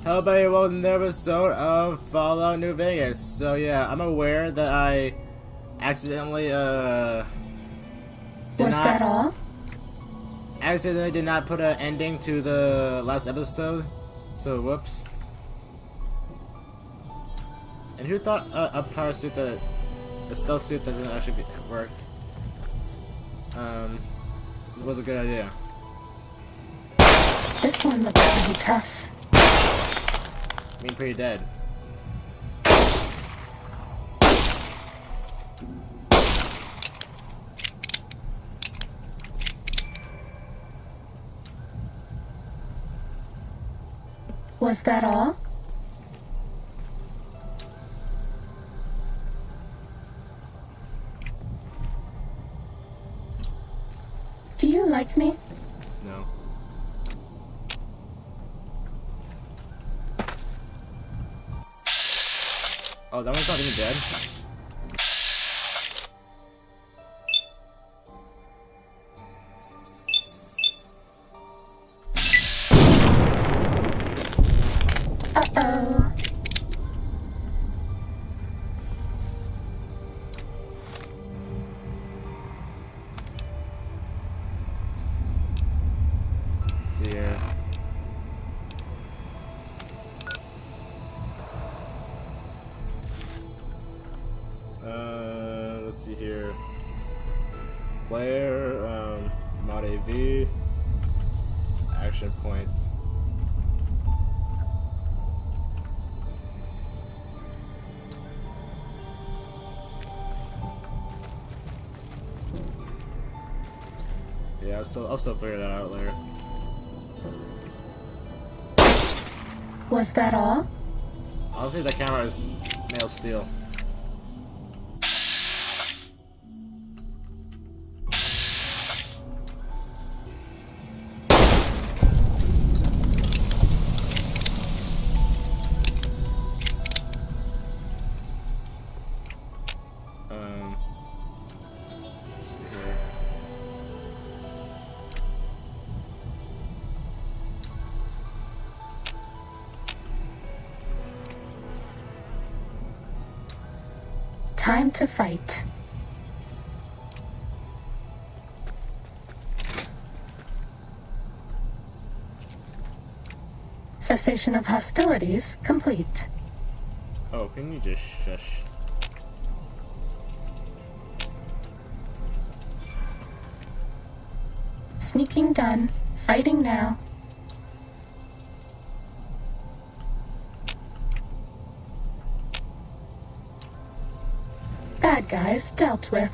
Hello everybody, welcome to another episode of Fallout New Vegas. So yeah, I'm aware that I accidentally Was that all? accidentally did not put an ending to the last episode. So whoops. And who thought a power suit that a stealth suit doesn't actually work? It was a good idea. This one looks pretty tough. I mean, pretty dead. Was that all? Do you like me? No. Oh, that one's not even dead? Uh-oh. Let's see here. Let's see here. Player, mod AV, action points. Yeah, I'll still figure that out later. Was that all? Honestly, the camera is made of steel. Let's see here. Time to fight. Cessation of hostilities complete. Oh, can you just shush? Sneaking done. Fighting now. Bad guys dealt with.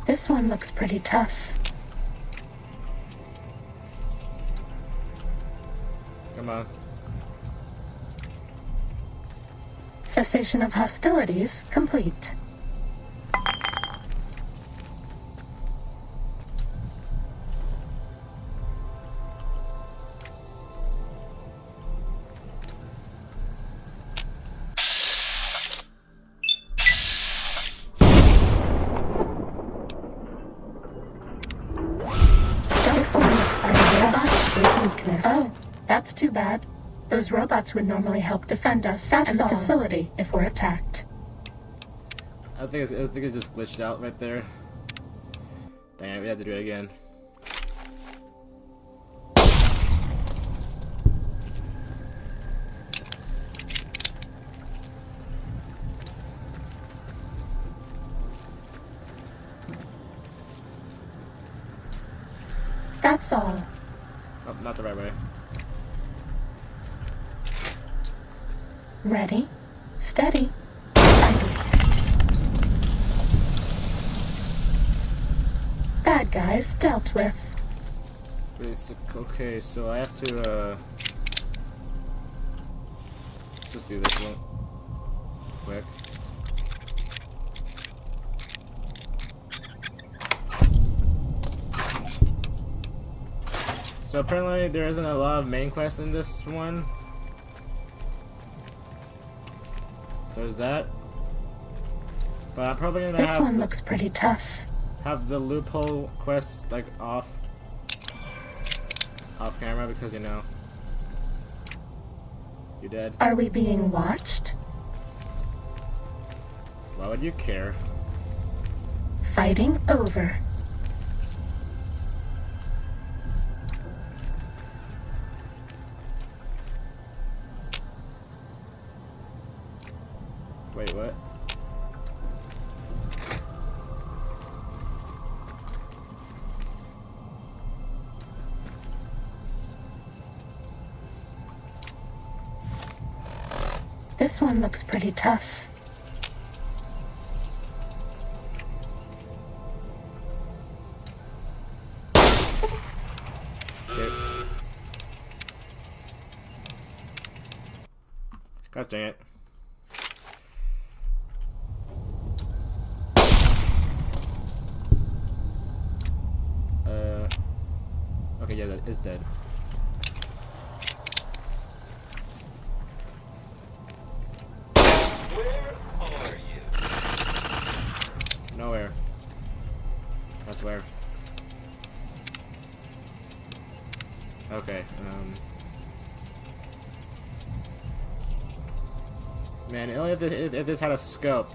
This one looks pretty tough. Come on. Cessation of hostilities complete. This one looks like robots with weakness. Oh, that's too bad. Those robots would normally help defend us and the facility if we're attacked. I think it just glitched out right there. Dang it, we have to do it again. That's all. Oh, not the right way. Ready, steady, fight. Bad guys dealt with. Basic. Okay, so I have to let's just do this one quick. So apparently there isn't a lot of main quests in this one. So there's that. But I'm probably gonna This one looks pretty tough. have the loophole quests like off camera because you know you dead. Are we being watched? Why would you care? Fighting over. Wait, what? This one looks pretty tough. Shit. God dang it. Okay, yeah, that is dead. Where are you? Nowhere. That's where. Okay, man, only if this had a scope.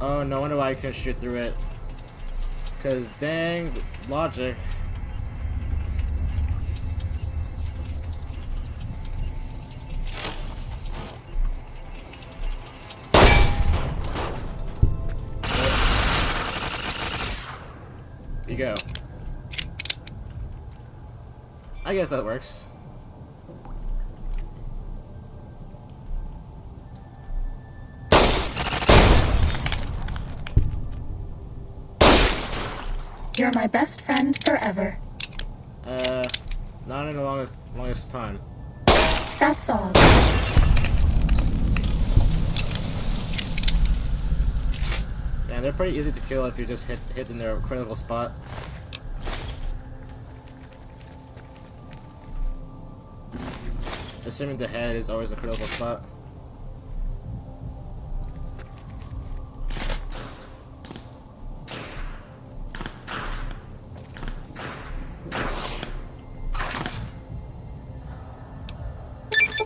Oh, no wonder why I can shoot through it. Cause dang logic. You go. I guess that works. You're my best friend forever. Not in the longest time. That's all. Yeah, they're pretty easy to kill if you just hit in their critical spot. Assuming the head is always a critical spot.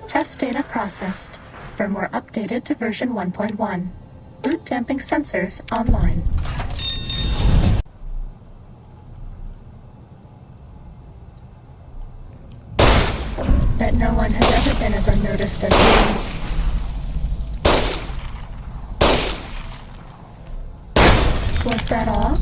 Test data processed. Firmware updated to version 1.1. Boot damping sensors online. Bet no one has ever been as unnoticed as you. Was that all?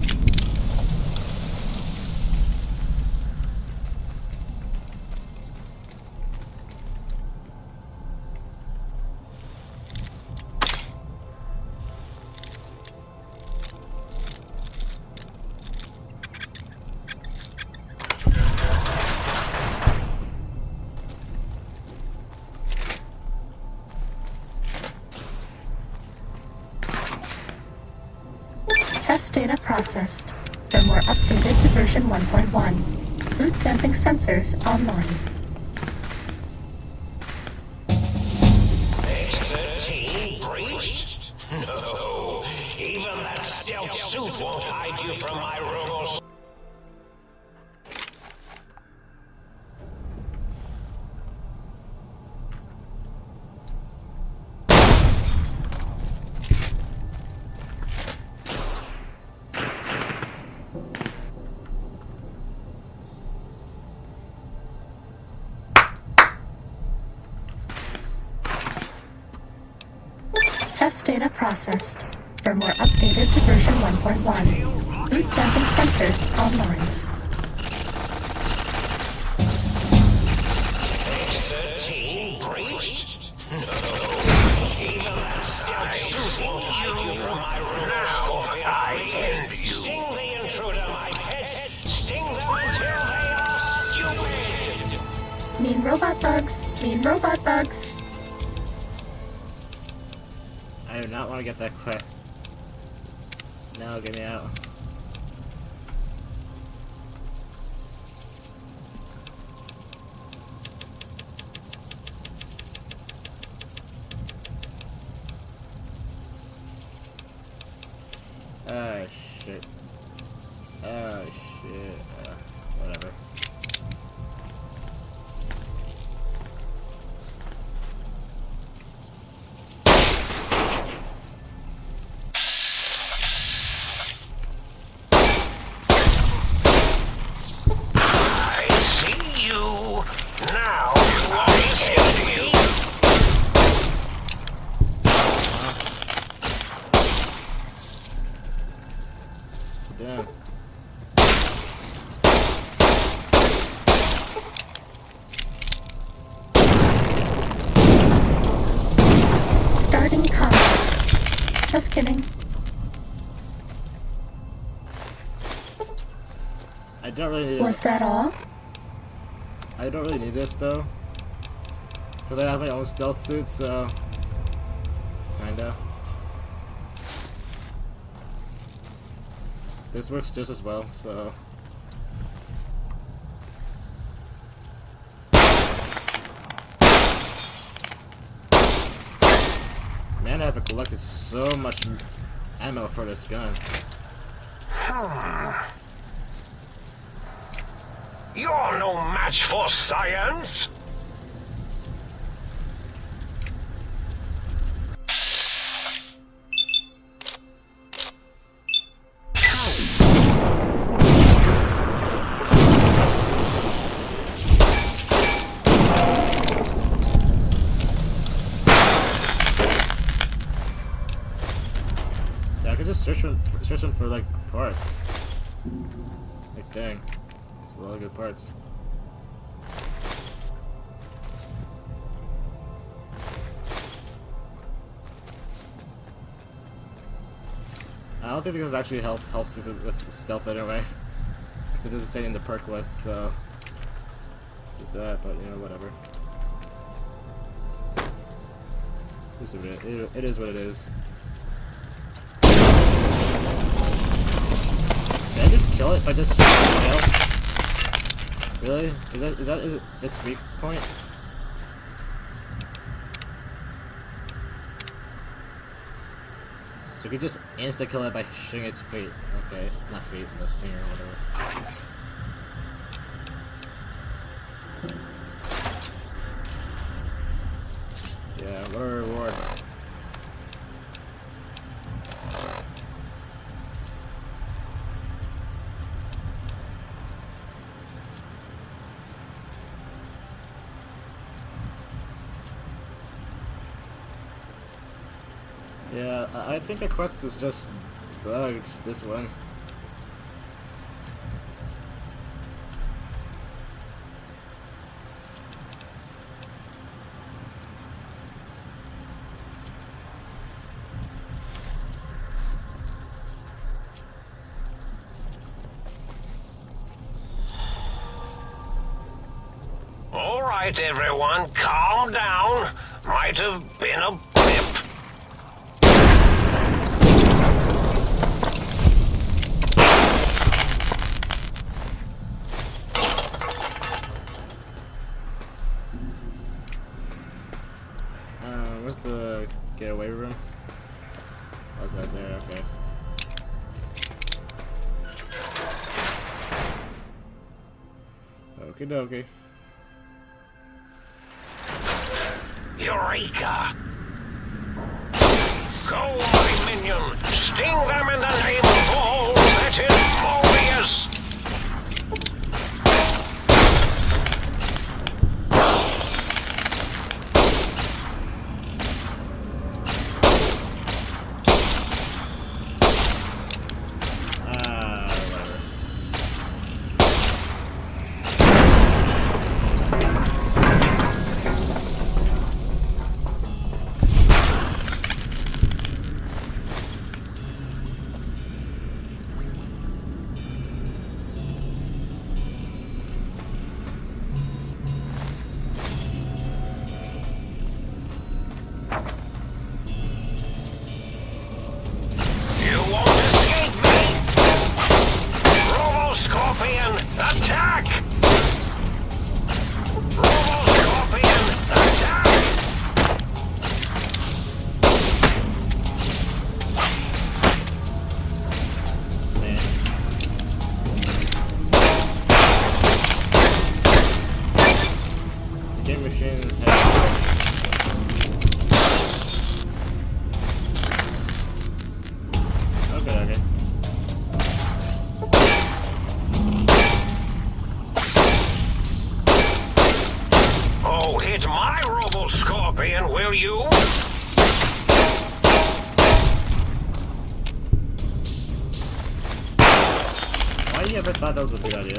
Test data processed. Firmware updated to version 1.1. Boot damping sensors online. X-13 breached? No, even that stealth suit won't hide you from my rules. Test data processed. Firmware updated to version 1.1. Boot damping sensors online. X-13 breached? No, even that stealth suit won't hide you from my rules. I envy you. Sting the intruder, my pet. Sting them until they are stupid. Mean robot bugs. Mean robot bugs. I do not want to get that No, get me out. Oh shit. Oh shit. Whatever. I see you. Now you are escaping. Damn. Starting combat. Just kidding. I don't really need Was this. that all? I don't really need this though. Because I have my own stealth suit, so kinda. This works just as well, so. Man, I have collected so much ammo for this gun. You're no match for science. Yeah, I could just search them for like parts. Like dang, it's a lot of good parts. I don't think this actually helps me with stealth anyway, because it doesn't say in the perk list. So just that, but you know, whatever. It is what it is. Did I just kill it by just shooting its tail? Really? Is that its weak point? So you could just insta kill it by shooting its feet. Okay, not feet, the stinger or whatever. Yeah, what a reward. Yeah, I think the quest is just bugged, this one. All right, everyone, calm down. Might have been a blip. Where's the getaway room? Oh, it's right there, okay. Okie dokie. Eureka! Go, my minion! Sting them in the name of all that is glorious! Whatever. Nobody ever thought that was a good idea.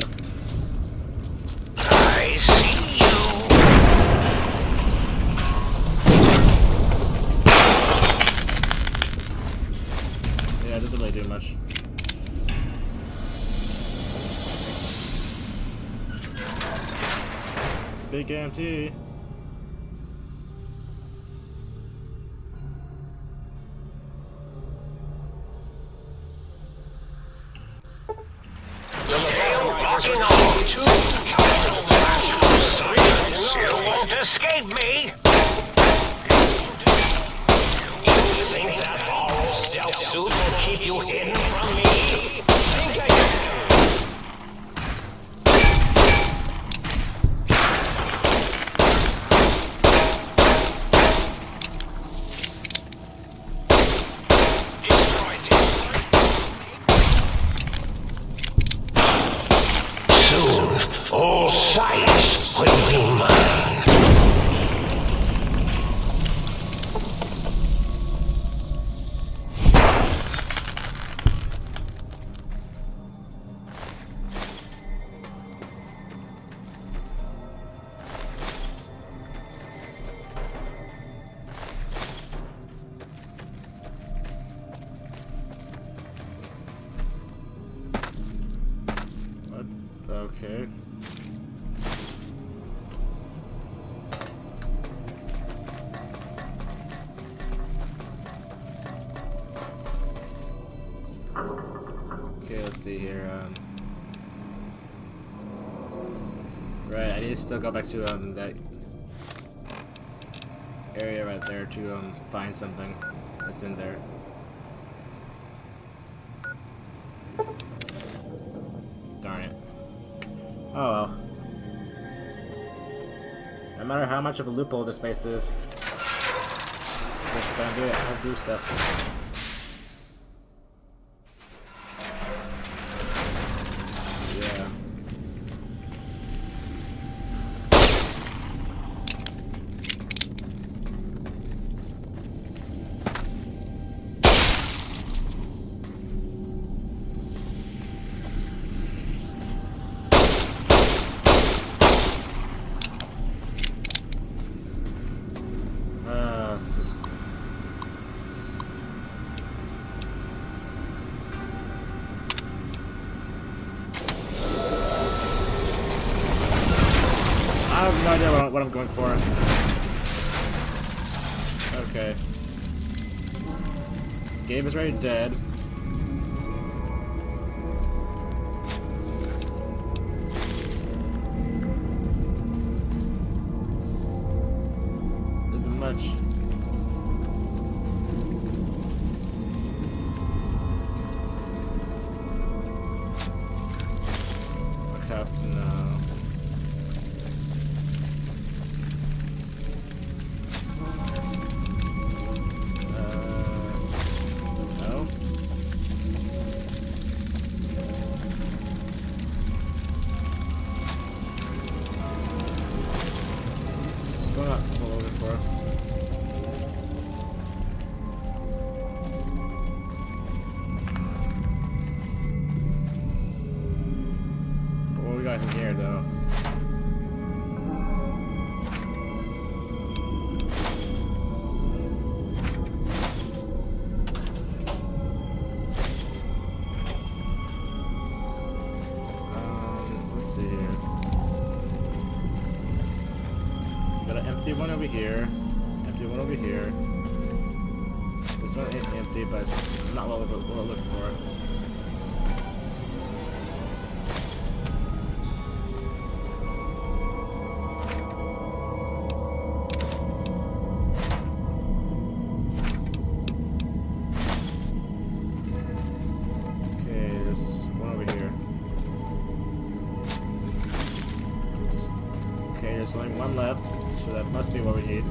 I see you. Yeah, it doesn't really do much. It's a big empty. Walking on two you won't escape me. You think that all stealth suit will keep you hidden from me? Think again. Destroy this. Soon, all sight will be mine. What? Okay. Okay, let's see here. Right, I need to still go back to that area right there to find something that's in there. Darn it. Oh well. No matter how much of a loophole this space is, just gonna do it. I'll do stuff. Yeah. It's just. I have no idea what I'm going for. Okay. Game is already dead. Isn't much. Okay, no. No. Still not what I'm looking for. But what we got in here, though? Let's see here. Got an empty one over here. Empty one over here. This one ain't empty, but it's not what we're looking for. Okay, there's one over here. Okay, there's only one left, so that must be what we need.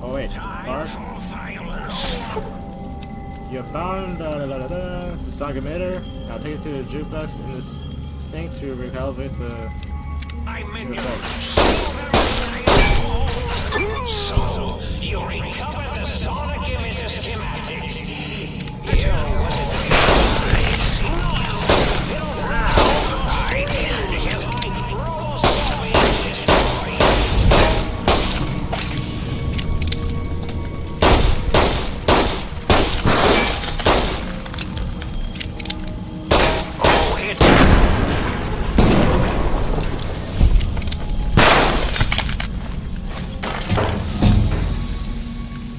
Oh wait, Bart? You have found the song emitter. Now take it to the jukebox in this sink to recalibrate the. I'm in your your phone. recovered the sonic emitter schematics. You wasn't I end because my robo-scorpion is destroyed. Oh, hit.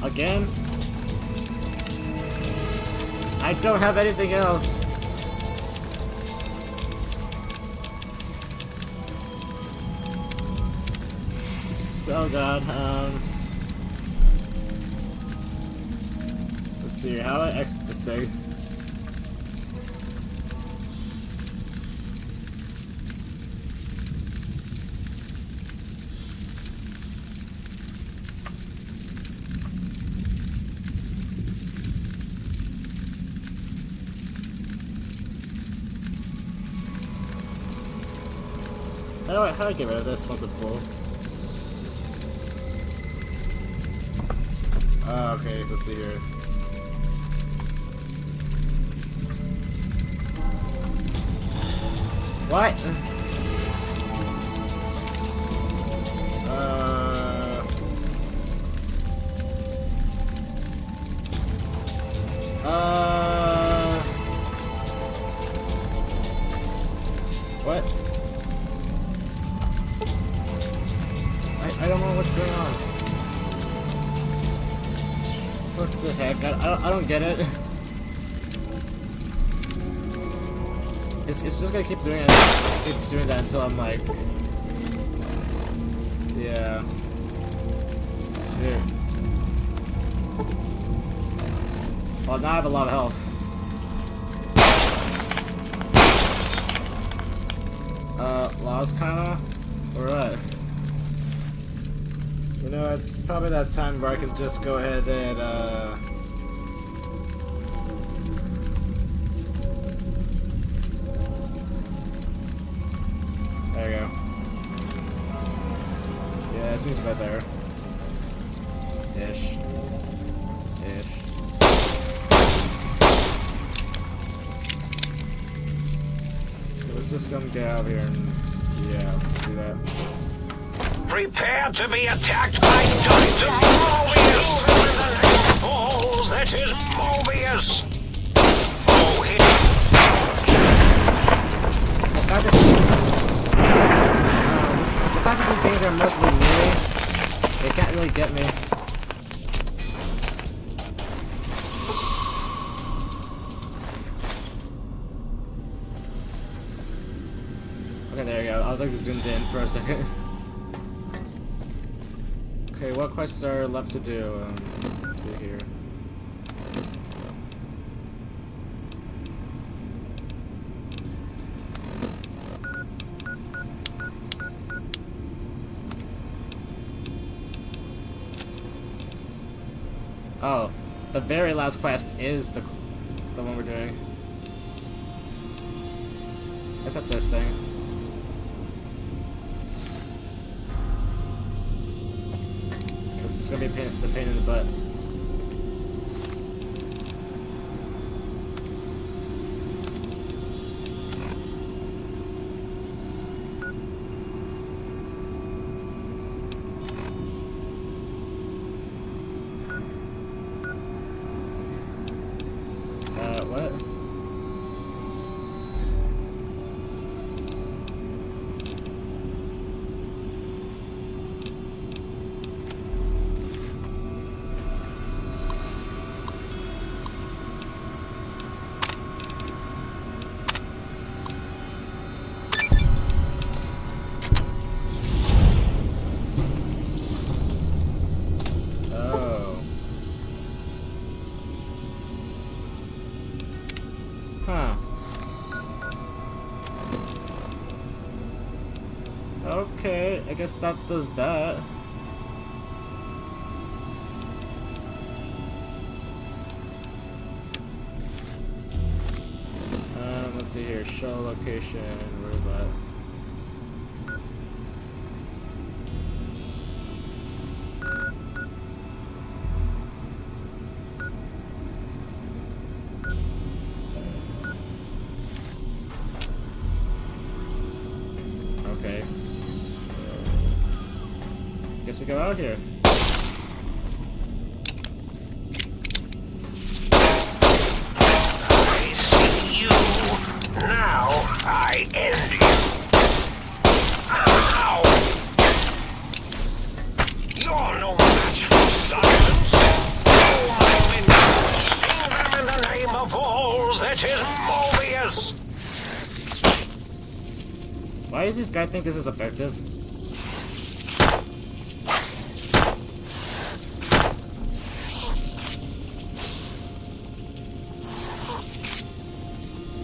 Again? I don't have anything else. Oh god, let's see, how do I exit this thing? How do I get rid of this once it's full? Oh, okay, let's see here. What? What? I don't know what's going on. What the heck? I don't get it. It's just gonna keep doing it. Keep doing that until I'm like, yeah. Shit. Well, now I have a lot of health. Lost kinda? Or what? You know, it's probably that time where I can just go ahead and, there you go. Yeah, it seems about there. Ish. Let's just go get out of here and, yeah, let's just do that. Prepare to be attacked by Dr. Mobius! Oh, that is Mobius! Oh, hit. The fact that these things are mostly melee, they can't really get me. Okay, there you go. I was like zoomed in for a second. Okay, what quests are left to do? Let's see here. Oh, the very last quest is the one we're doing. Except this thing. It's gonna be the pain in the butt. What? Huh. Okay, I guess that does that. Let's see here, show location, where's that? guess we go out here. I see you. Now I end you. Ow! You're no match for science. Oh, my minions, sting them in the name of all that is Mobius. Why does this guy think this is effective?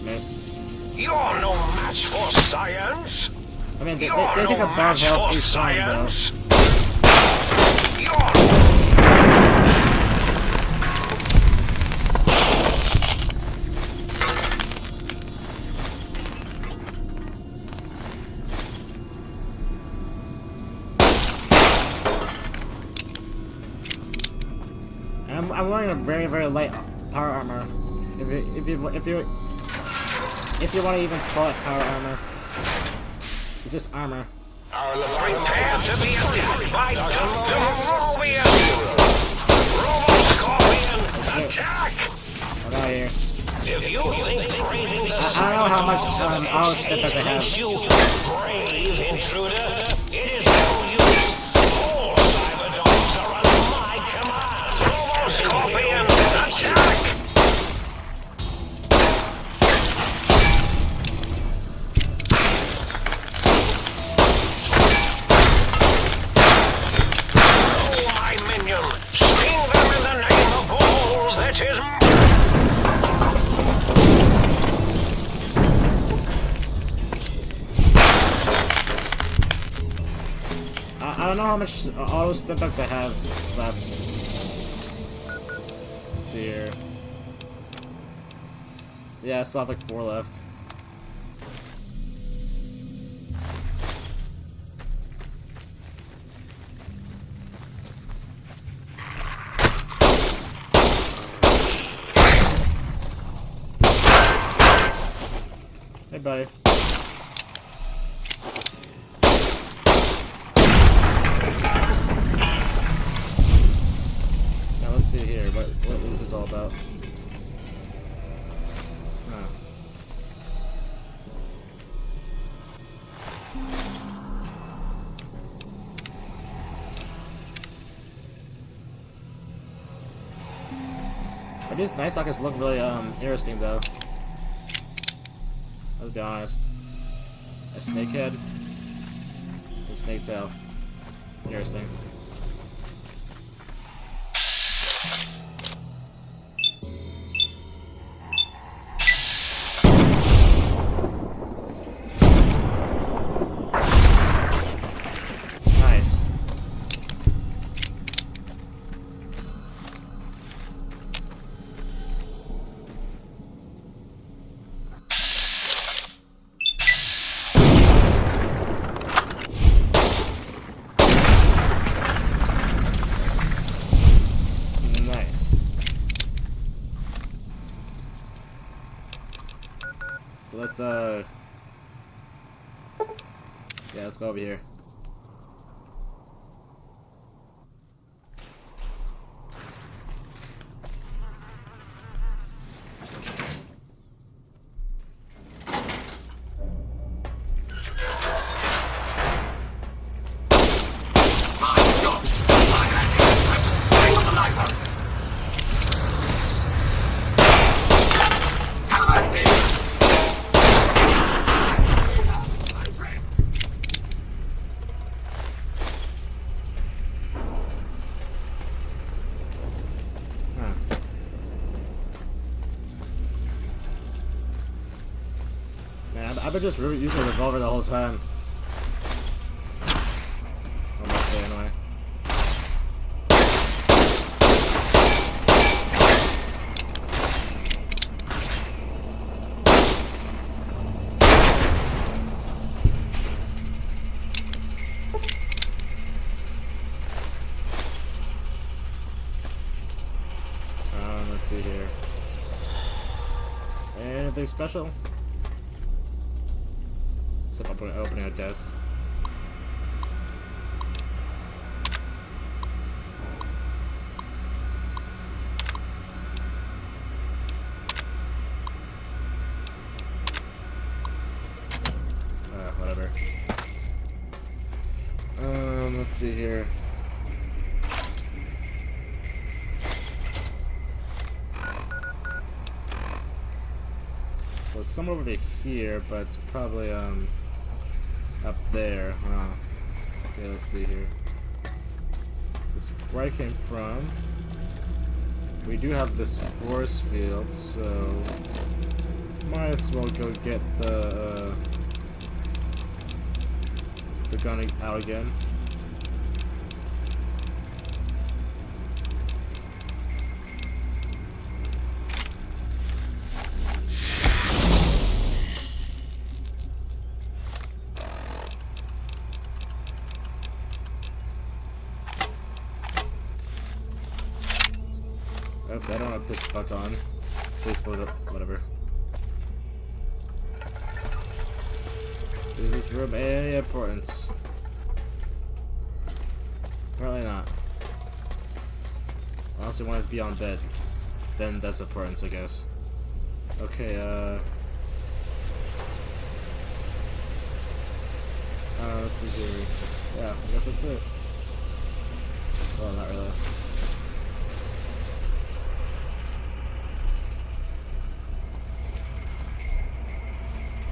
Miss. You're no match for science. I mean, they You're take no a bad match health for each time, though. science. You're I'm wearing a very, very light power armor. If you want to even call it power armor, it's just armor. prepare to be attacked by Dr. Mobius. Robo-Scorpion, attack! Get out of here. If you think raising the I don't know how much auto step I have. makes you brave, intruder, it is no use. All cyberdogs are under my command. Robo-Scorpion, attack! Oh, my minion, sting them in the name of all that is. I don't know how much auto step backs I have left. Let's see here. Yeah, I still have like 4 left. Hey, buddy. Now let's see here. What is this all about? Huh. But these night sockets look really interesting though. Let's be honest. A snake head and snake tail. Interesting. Nice. Nice. Let's yeah, let's go over here. Huh. Man, I've been just using a revolver the whole time. Almost there, anyway. Let's see here. Anything special? Except opening a desk. see here. So it's somewhere over here, but it's probably up there. Okay, let's see here. This is where I came from. We do have this force field, so might as well go get the gun out again. Oops, I don't want to push the button. Please put it up, whatever. Is this room any importance? Apparently not. Unless you want it to be on bed. Then that's importance, I guess. Okay, let's see here. Yeah, I guess that's it. Well, not really.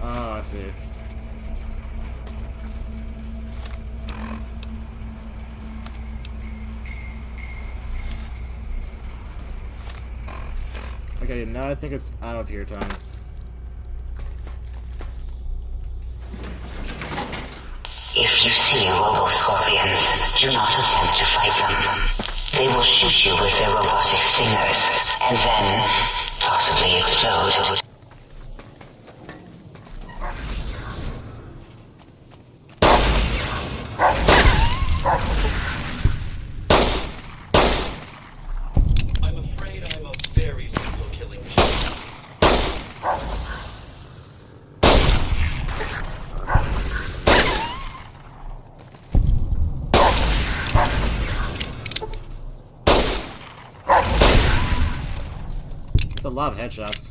Oh, I see. Okay, now I think it's out of here time. If you see robo-scorpions, do not attempt to fight them. They will shoot you with their robotic stingers, and then possibly explode. I'm afraid I'm a very lethal killing machine. It's a lot of headshots.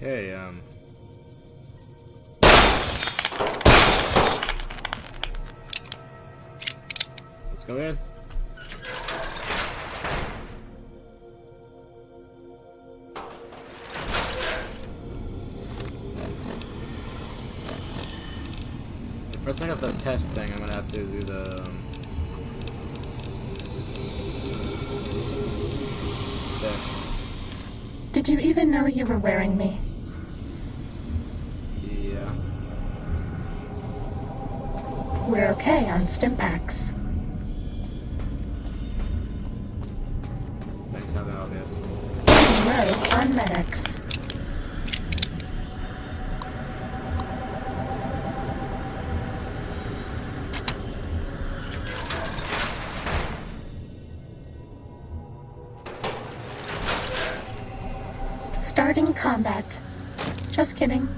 Okay, let's go in. First thing of the test thing, I'm gonna have to do the this. Did you even know you were wearing me? Yeah. We're okay on Stimpaks. Thanks, not that obvious. Low on medics. Starting combat. Just kidding.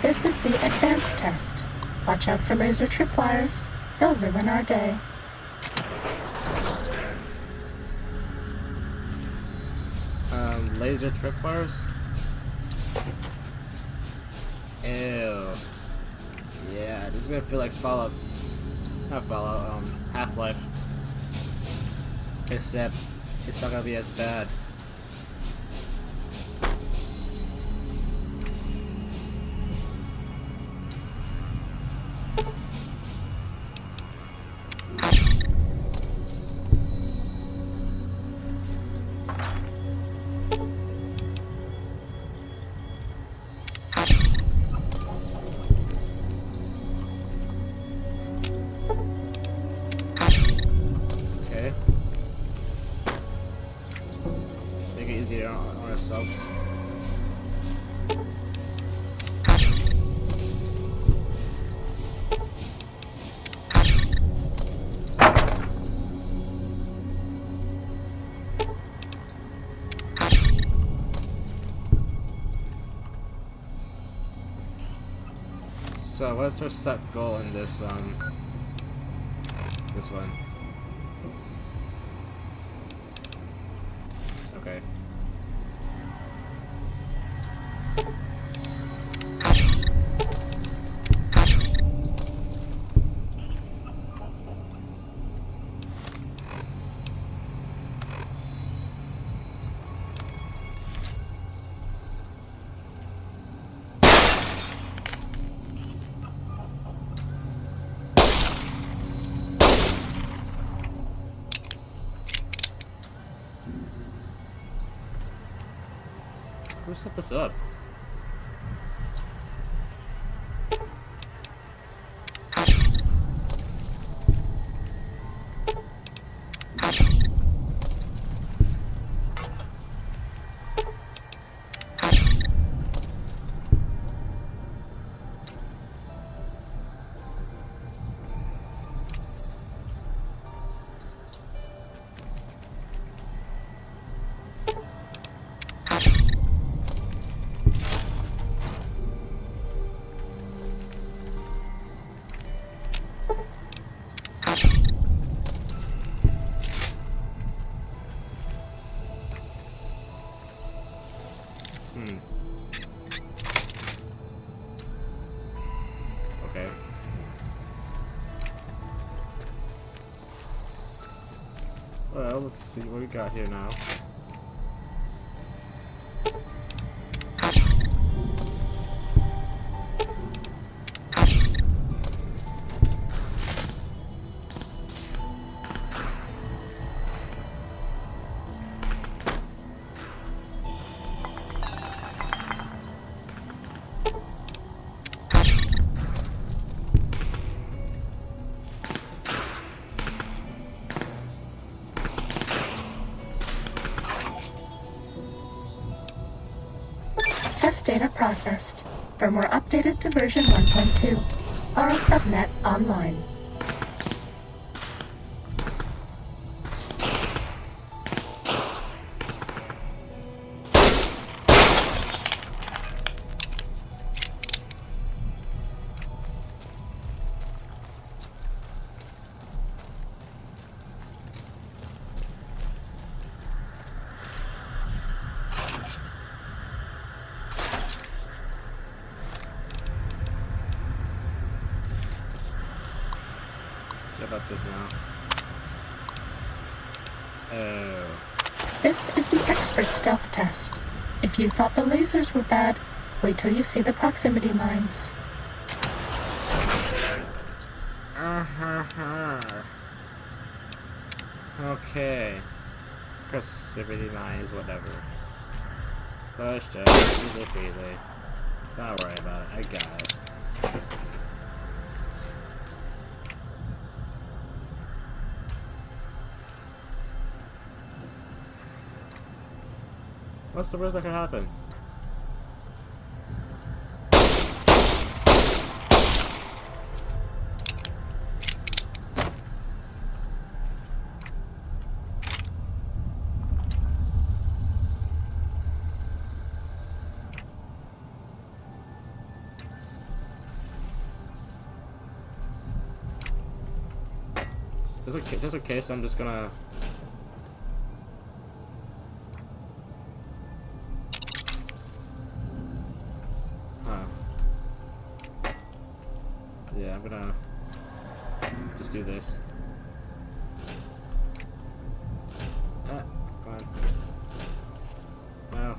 This is the advanced test. Watch out for laser tripwires. They'll ruin our day. Laser tripwires? Ew. Yeah, this is gonna feel like Fallout. Not Fallout, Half-Life. Except it's not gonna be as bad. Okay. Make it easier on ourselves. So what's our set goal in this this one? Okay. Who set this up? Okay. Well, let's see what we got here now. Test data processed. Firmware updated to version 1.2. RL subnet online. got this now. Oh. This is the expert stealth test. If you thought the lasers were bad, wait till you see the proximity mines. Okay. Proximity mines, whatever. Pushed up, easy peasy. Don't worry about it, I got it. What's the worst that could happen? Just in case, I'm just gonna... Yeah, I'm gonna just do this. Come on. No.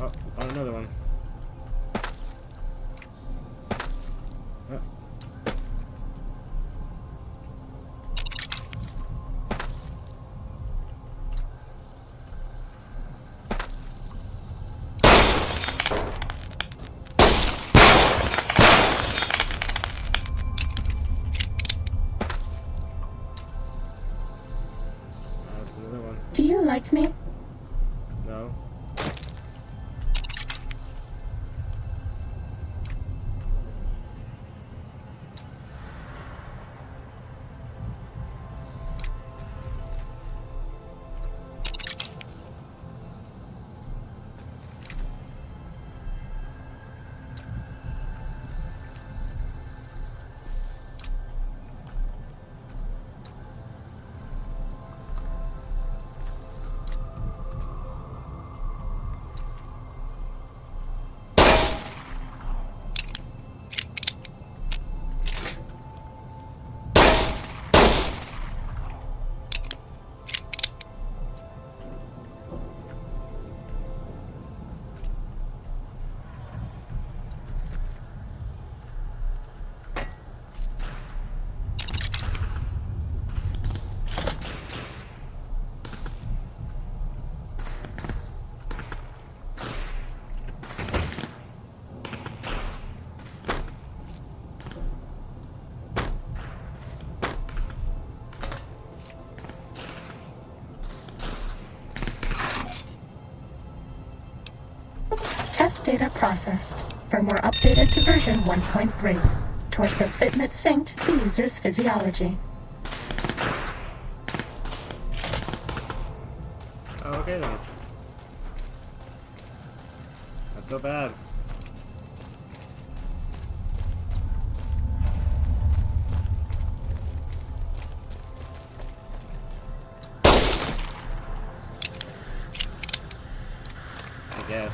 Oh, we found another one. Another one. Do you like me? No. Test data processed. Firmware updated to version 1.3. Torso fitment synced to user's physiology. Oh, okay then. That's so bad. I guess.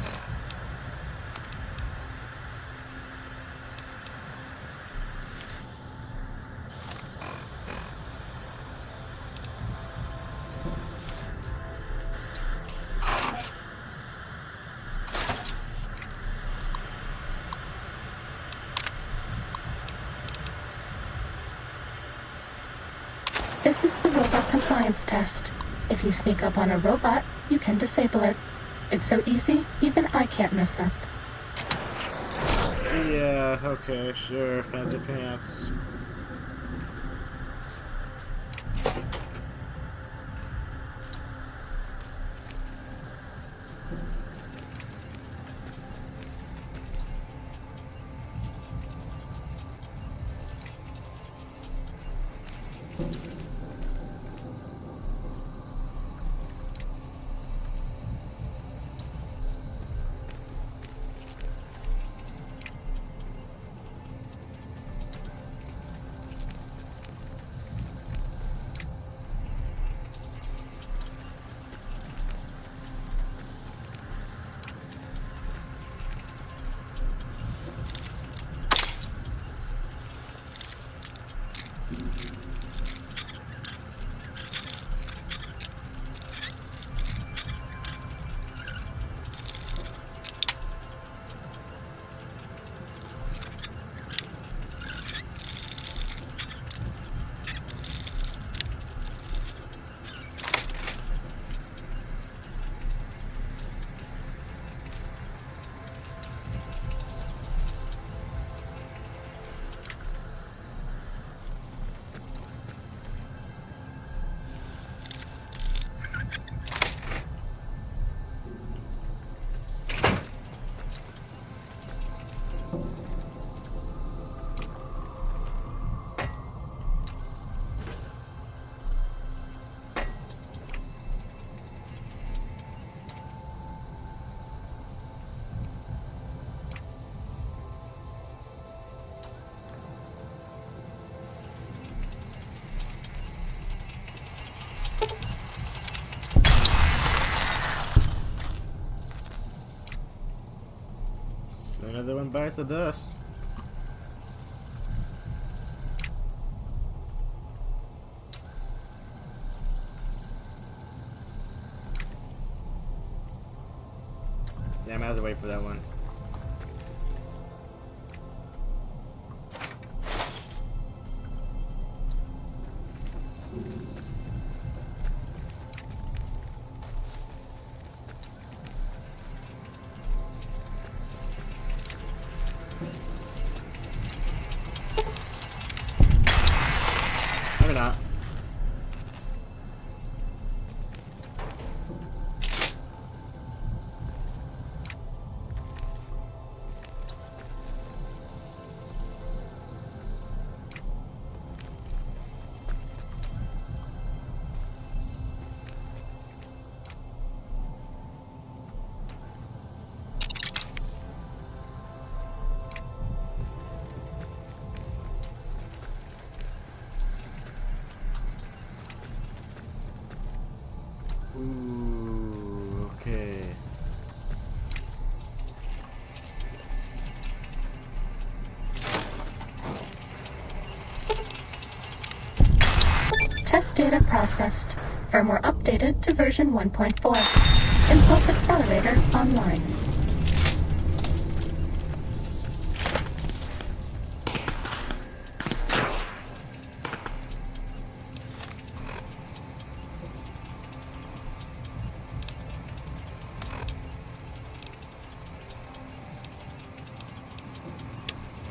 This is the robot compliance test. If you sneak up on a robot, you can disable it. It's so easy, even I can't mess up. Yeah, okay, sure, fancy pants. Another one bites the dust. Yeah, I'm gonna have to wait for that one. Maybe not. Ooh, okay. Test data processed. Firmware updated to version 1.4. Impulse accelerator online.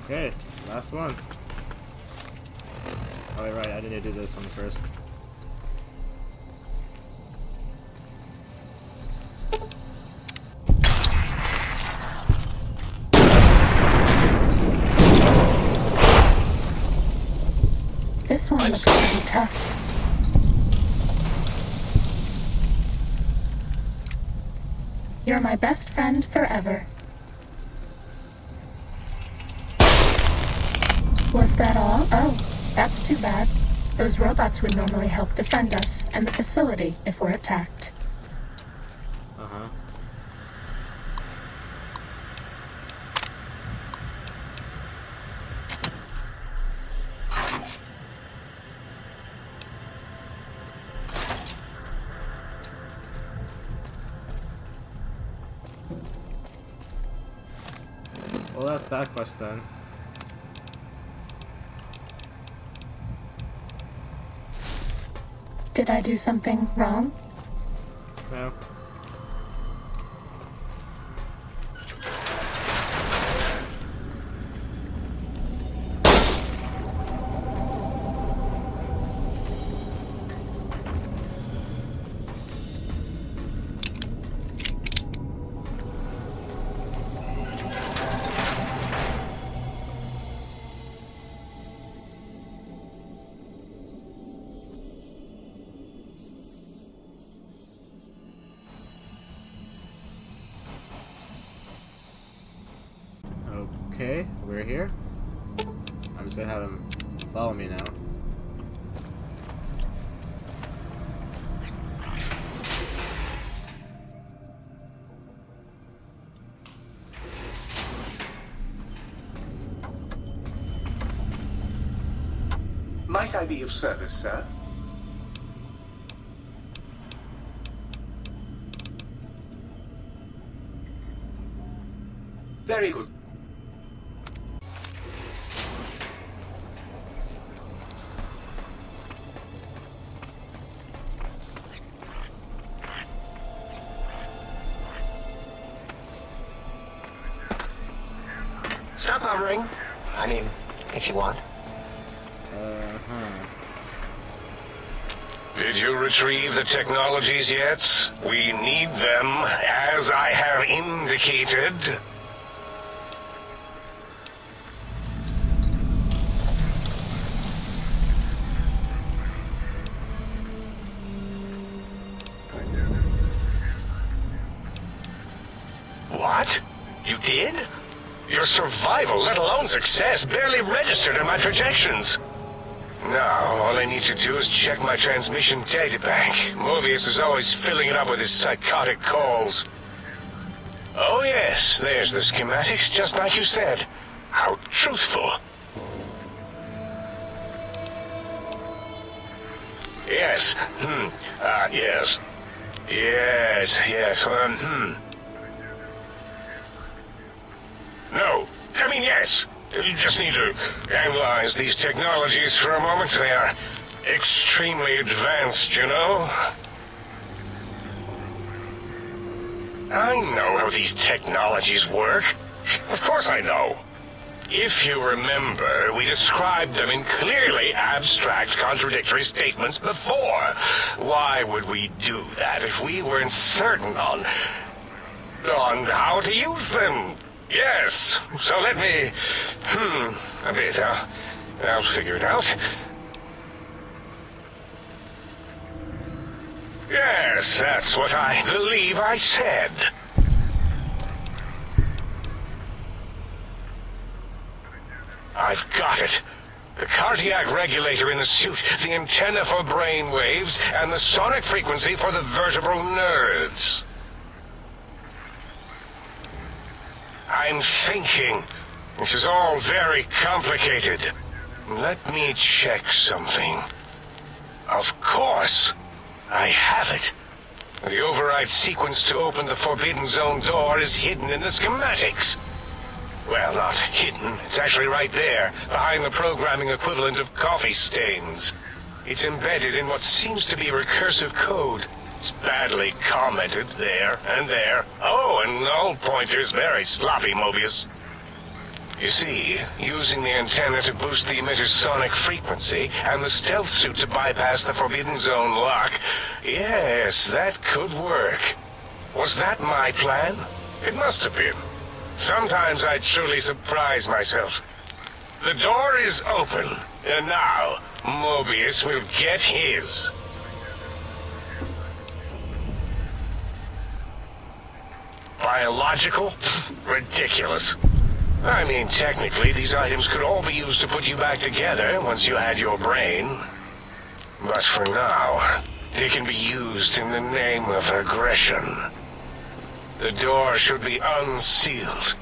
Okay, last one. Oh, right, I didn't do this one first. This one looks pretty tough. You're my best friend forever. Was that all? Oh, that's too bad. Those robots would normally help defend us and the facility if we're attacked. Uh-huh. Well, that's that quest done. Did I do something wrong? No. Okay, we're here. I'm just gonna have him follow me now. Might I be of service, sir? Very good. Stop hovering. I mean, if you want. Did you retrieve the technologies yet? We need them, as I have indicated. What? You did? Your survival, let alone success, barely registered in my projections. Now, all I need to do is check my transmission databank. Mobius is always filling it up with his psychotic calls. Oh yes, there's the schematics, just like you said. How truthful. Yes. Yes. Yes. No. I mean, yes. You just need to analyze these technologies for a moment. They are extremely advanced, you know? I know how these technologies work. Of course I know. If you remember, we described them in clearly abstract, contradictory statements before. Why would we do that if we weren't certain on how to use them? Yes, so let me... a bit. I'll figure it out. Yes, that's what I believe I said. I've got it. The cardiac regulator in the suit, the antenna for brain waves, and the sonic frequency for the vertebral nerves. I'm thinking. This is all very complicated. Let me check something. Of course. I have it. The override sequence to open the Forbidden Zone door is hidden in the schematics. Well, not hidden. It's actually right there, behind the programming equivalent of coffee stains. It's embedded in what seems to be recursive code. It's badly commented there and there. Oh, and null pointers very sloppy, Mobius. You see, using the antenna to boost the emitter's sonic frequency, and the stealth suit to bypass the Forbidden Zone lock, yes, that could work. Was that my plan? It must have been. Sometimes I truly surprise myself. The door is open, and now Mobius will get his. Biological? Ridiculous. I mean, technically, these items could all be used to put you back together once you had your brain. But for now, they can be used in the name of aggression. The door should be unsealed.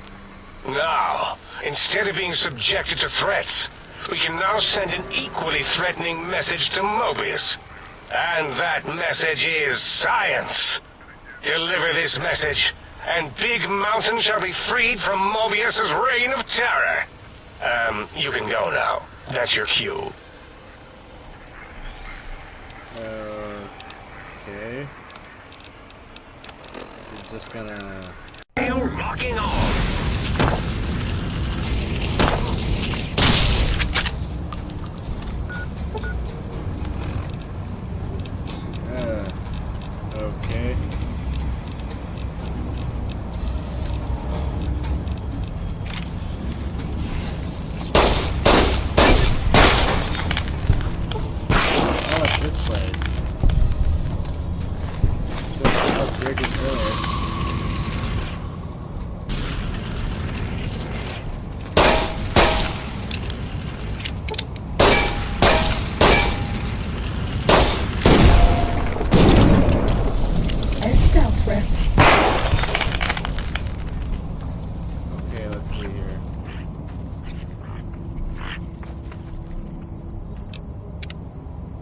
Now, instead of being subjected to threats, we can now send an equally threatening message to Mobius. And that message is science. Deliver this message, and Big Mountain shall be freed from Mobius's reign of terror. You can go now. That's your cue. Okay. Just gonna... You're rocking on! Okay. Oh, it's this place. So how's here just really? Okay, let's see here.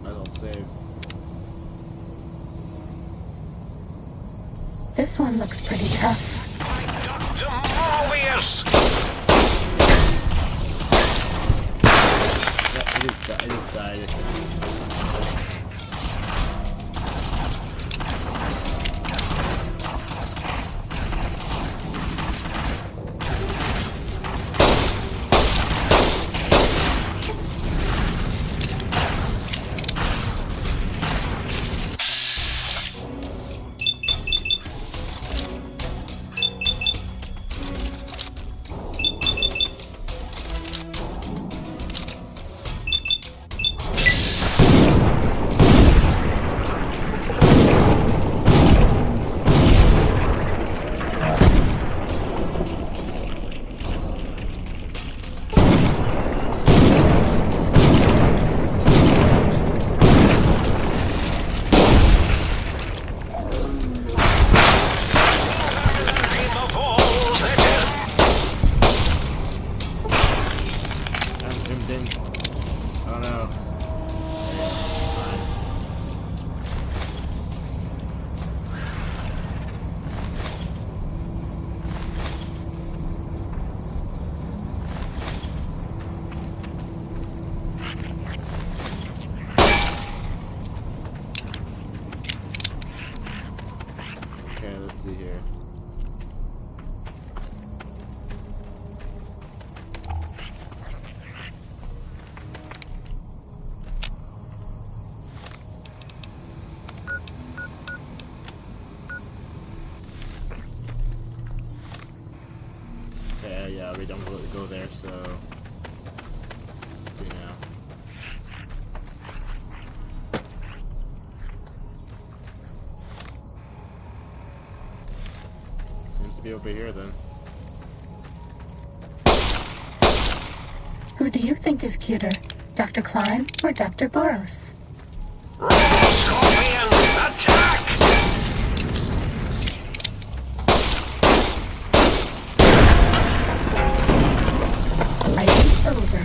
Might as well save. This one looks pretty tough. Dr. Mobius! Yeah, it just died. Okay, let's see here. Okay, yeah, we don't really go there, so let's see now. Seems to be over here then. Who do you think is cuter, Dr. Klein or Dr. Boros? Scorpion, attack! Fight over.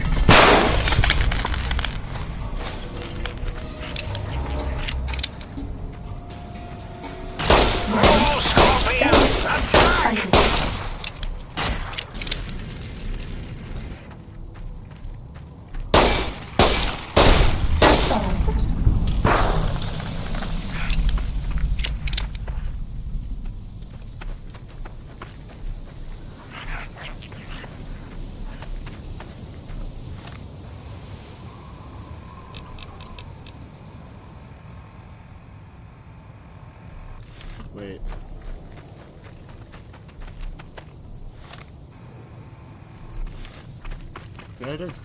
Scorpion, attack! Fighting. That's all. Wait. Did I just...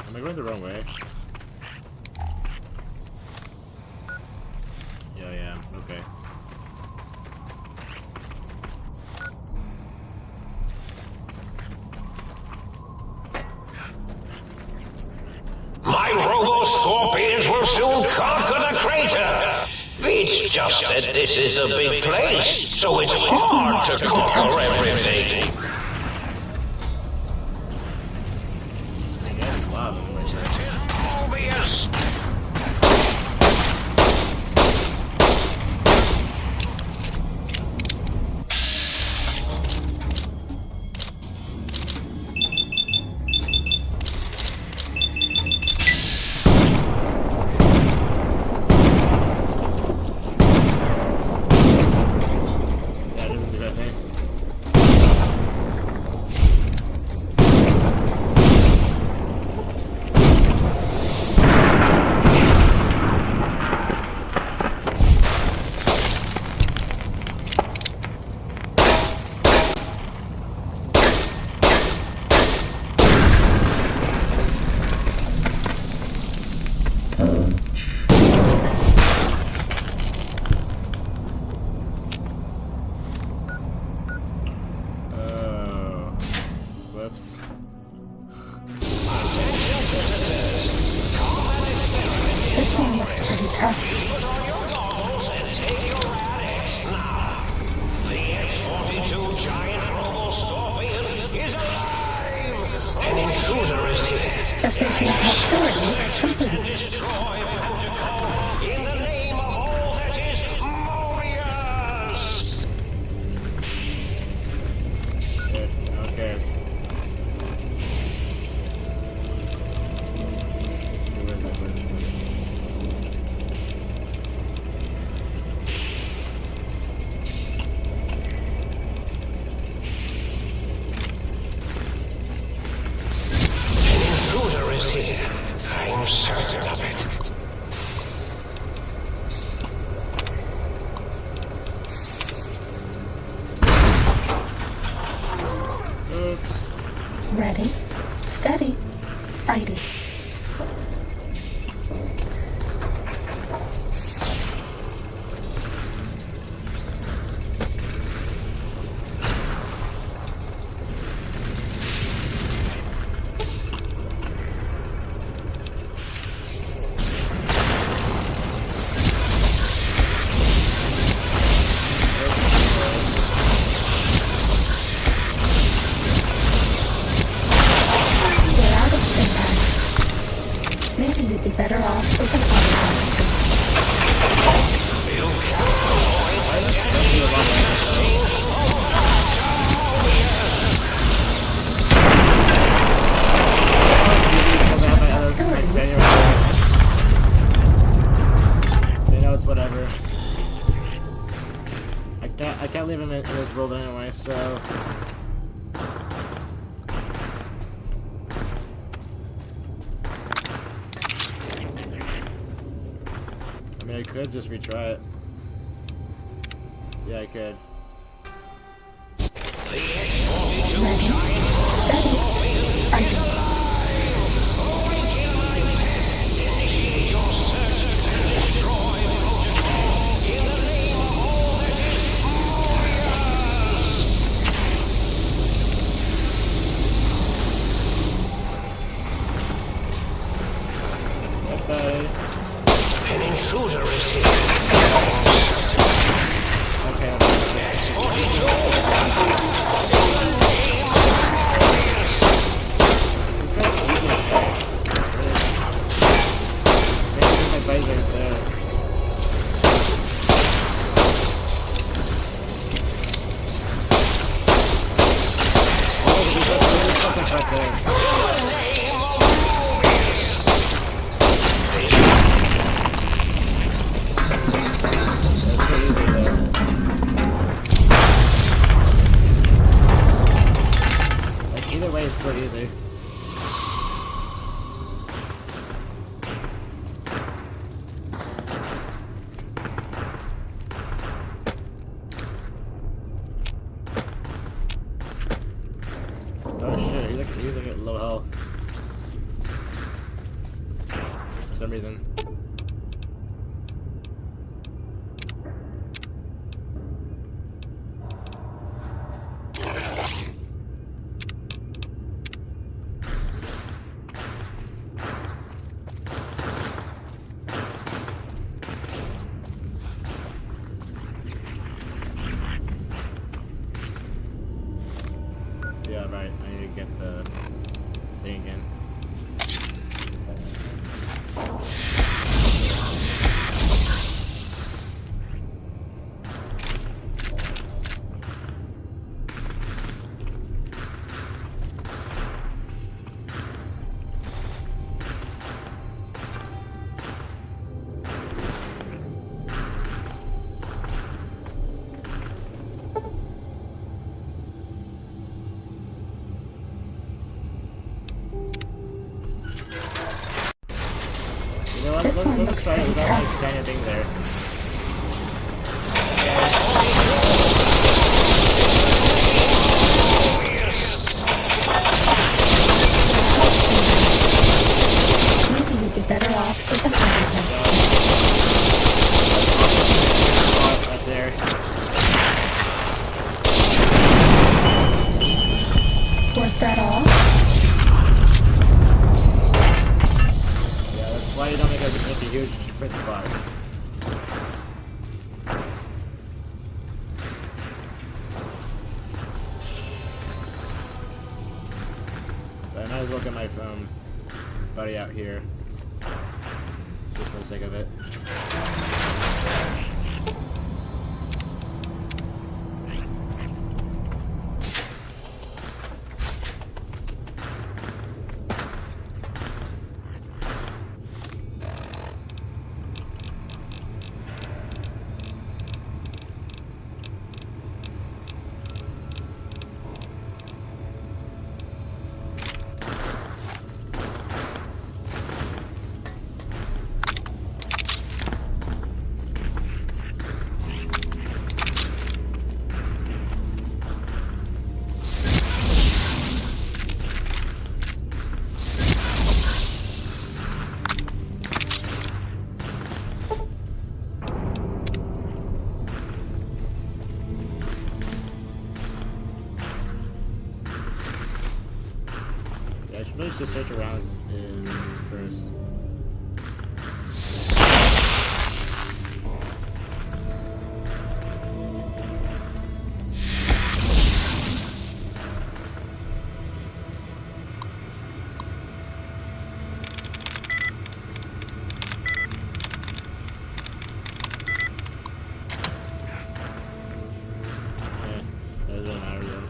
Am I going the wrong way? Yeah, I am. Okay. My robo-scorpions will soon conquer the crater! It's just that this is a big place, so it's hard to conquer everything. I got his lava right there. Obvious! That isn't a good thing. I can't leave him in this world anyway, so... I mean, I could just retry it. Yeah, I could. An intruder is here. Okay. This guy's easy as heck. Really. This guy's right there. Oh, there's something right there. Either way, it's still easy. Oh shit, he's like at low health. For some reason. Yeah, right. I need to get the thing again. You know what? Let's try it without like giant thing there. Maybe you'd be better off with the hundred. Right there. Was that all? Yeah, that's why you don't make a huge crit spot. But I might as well get my buddy out here. Just for the sake of it. I should really just search around in first. Yeah, that doesn't matter though.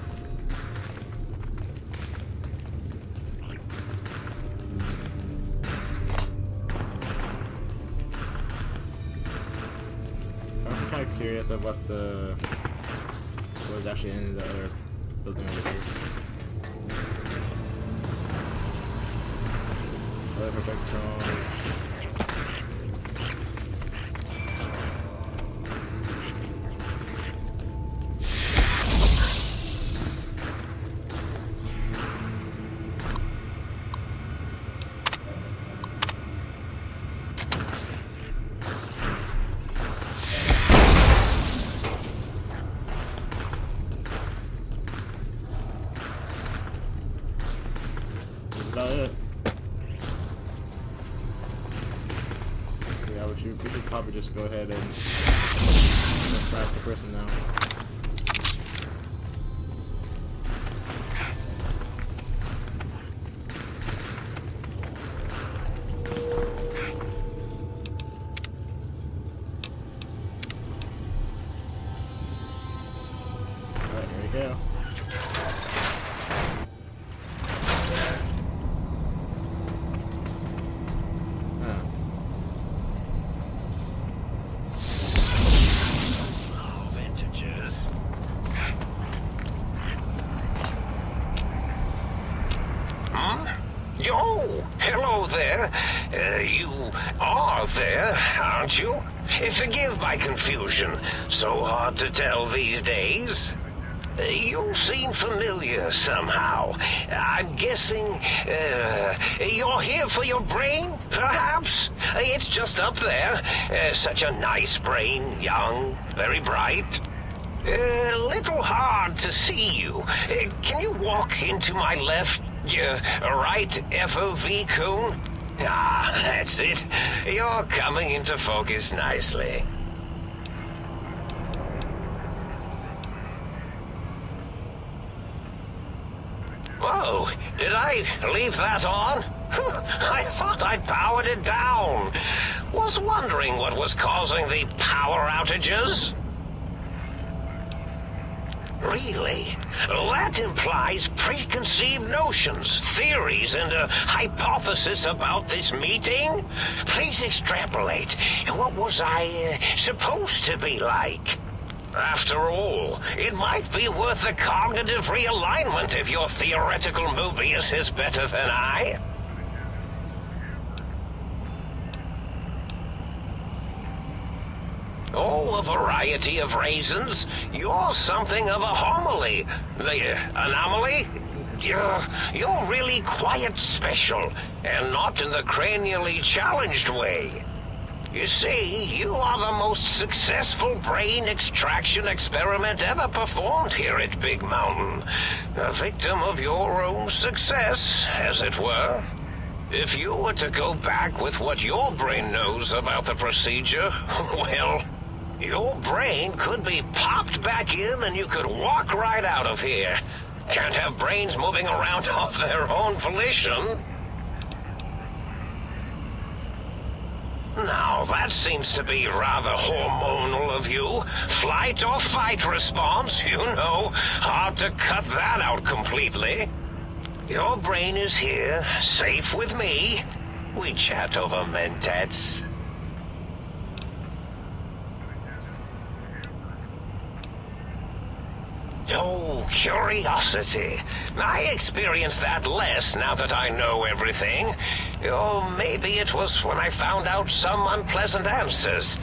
I'm kind of curious of what the was actually in the other building over here. Other projectiles. About it. So yeah, we should probably just go ahead and grab the person now. Alright, here we go. Oh, hello there. You are there, aren't you? Forgive my confusion. So hard to tell these days. You seem familiar somehow. I'm guessing, you're here for your brain, perhaps? It's just up there. Such a nice brain, young, very bright. A little hard to see you. Can you walk into my left, right FOV cone? Ah, that's it. You're coming into focus nicely. Whoa, did I leave that on? I thought I'd powered it down. Was wondering what was causing the power outages. Really? That implies preconceived notions, theories, and a hypothesis about this meeting? Please extrapolate. What was I supposed to be like? After all, it might be worth a cognitive realignment if your theoretical Mobius is better than I. Oh, a variety of reasons. You're something of a homily. The anomaly? You're really quite special, and not in the cranially challenged way. You see, you are the most successful brain extraction experiment ever performed here at Big Mountain. A victim of your own success, as it were. If you were to go back with what your brain knows about the procedure, well, your brain could be popped back in and you could walk right out of here. Can't have brains moving around of their own volition. Now, that seems to be rather hormonal of you. Flight or fight response, you know. Hard to cut that out completely. Your brain is here, safe with me. We chat over mentats. Oh, curiosity. I experience that less now that I know everything. Oh, maybe it was when I found out some unpleasant answers.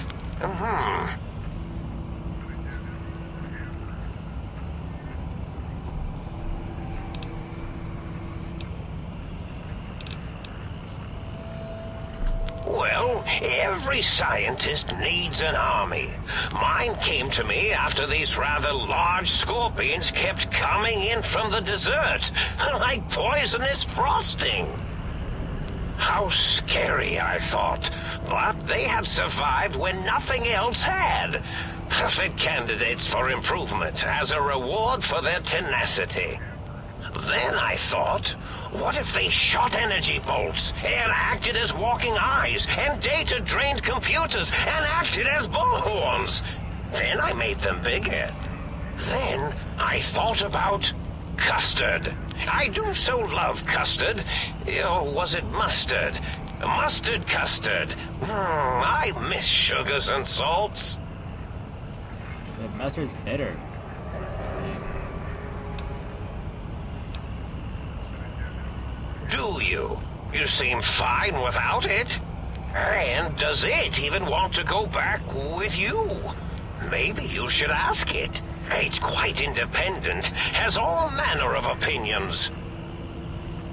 Well, every scientist needs an army. Mine came to me after these rather large scorpions kept coming in from the desert, like poisonous frosting. How scary, I thought, but they had survived when nothing else had. Perfect candidates for improvement as a reward for their tenacity. Then I thought, what if they shot energy bolts and acted as walking eyes and data-drained computers and acted as bullhorns? Then I made them bigger. Then I thought about custard. I do so love custard. Or was it mustard? Mustard custard. I miss sugars and salts. The mustard's bitter. you? You seem fine without it. And does it even want to go back with you? Maybe you should ask it. It's quite independent, has all manner of opinions.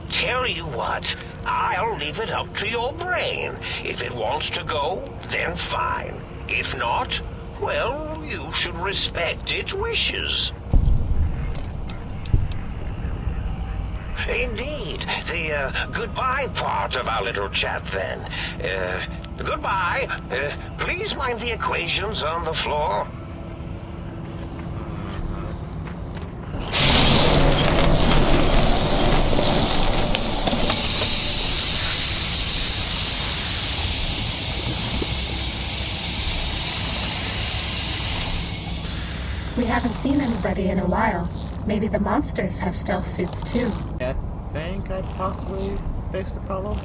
Tell you what, I'll leave it up to your brain. If it wants to go, then fine. If not, well, you should respect its wishes. Indeed. The goodbye part of our little chat, then. Goodbye. Please mind the equations on the floor. We haven't seen anybody in a while. Maybe the monsters have stealth suits too. I think I possibly fixed the problem.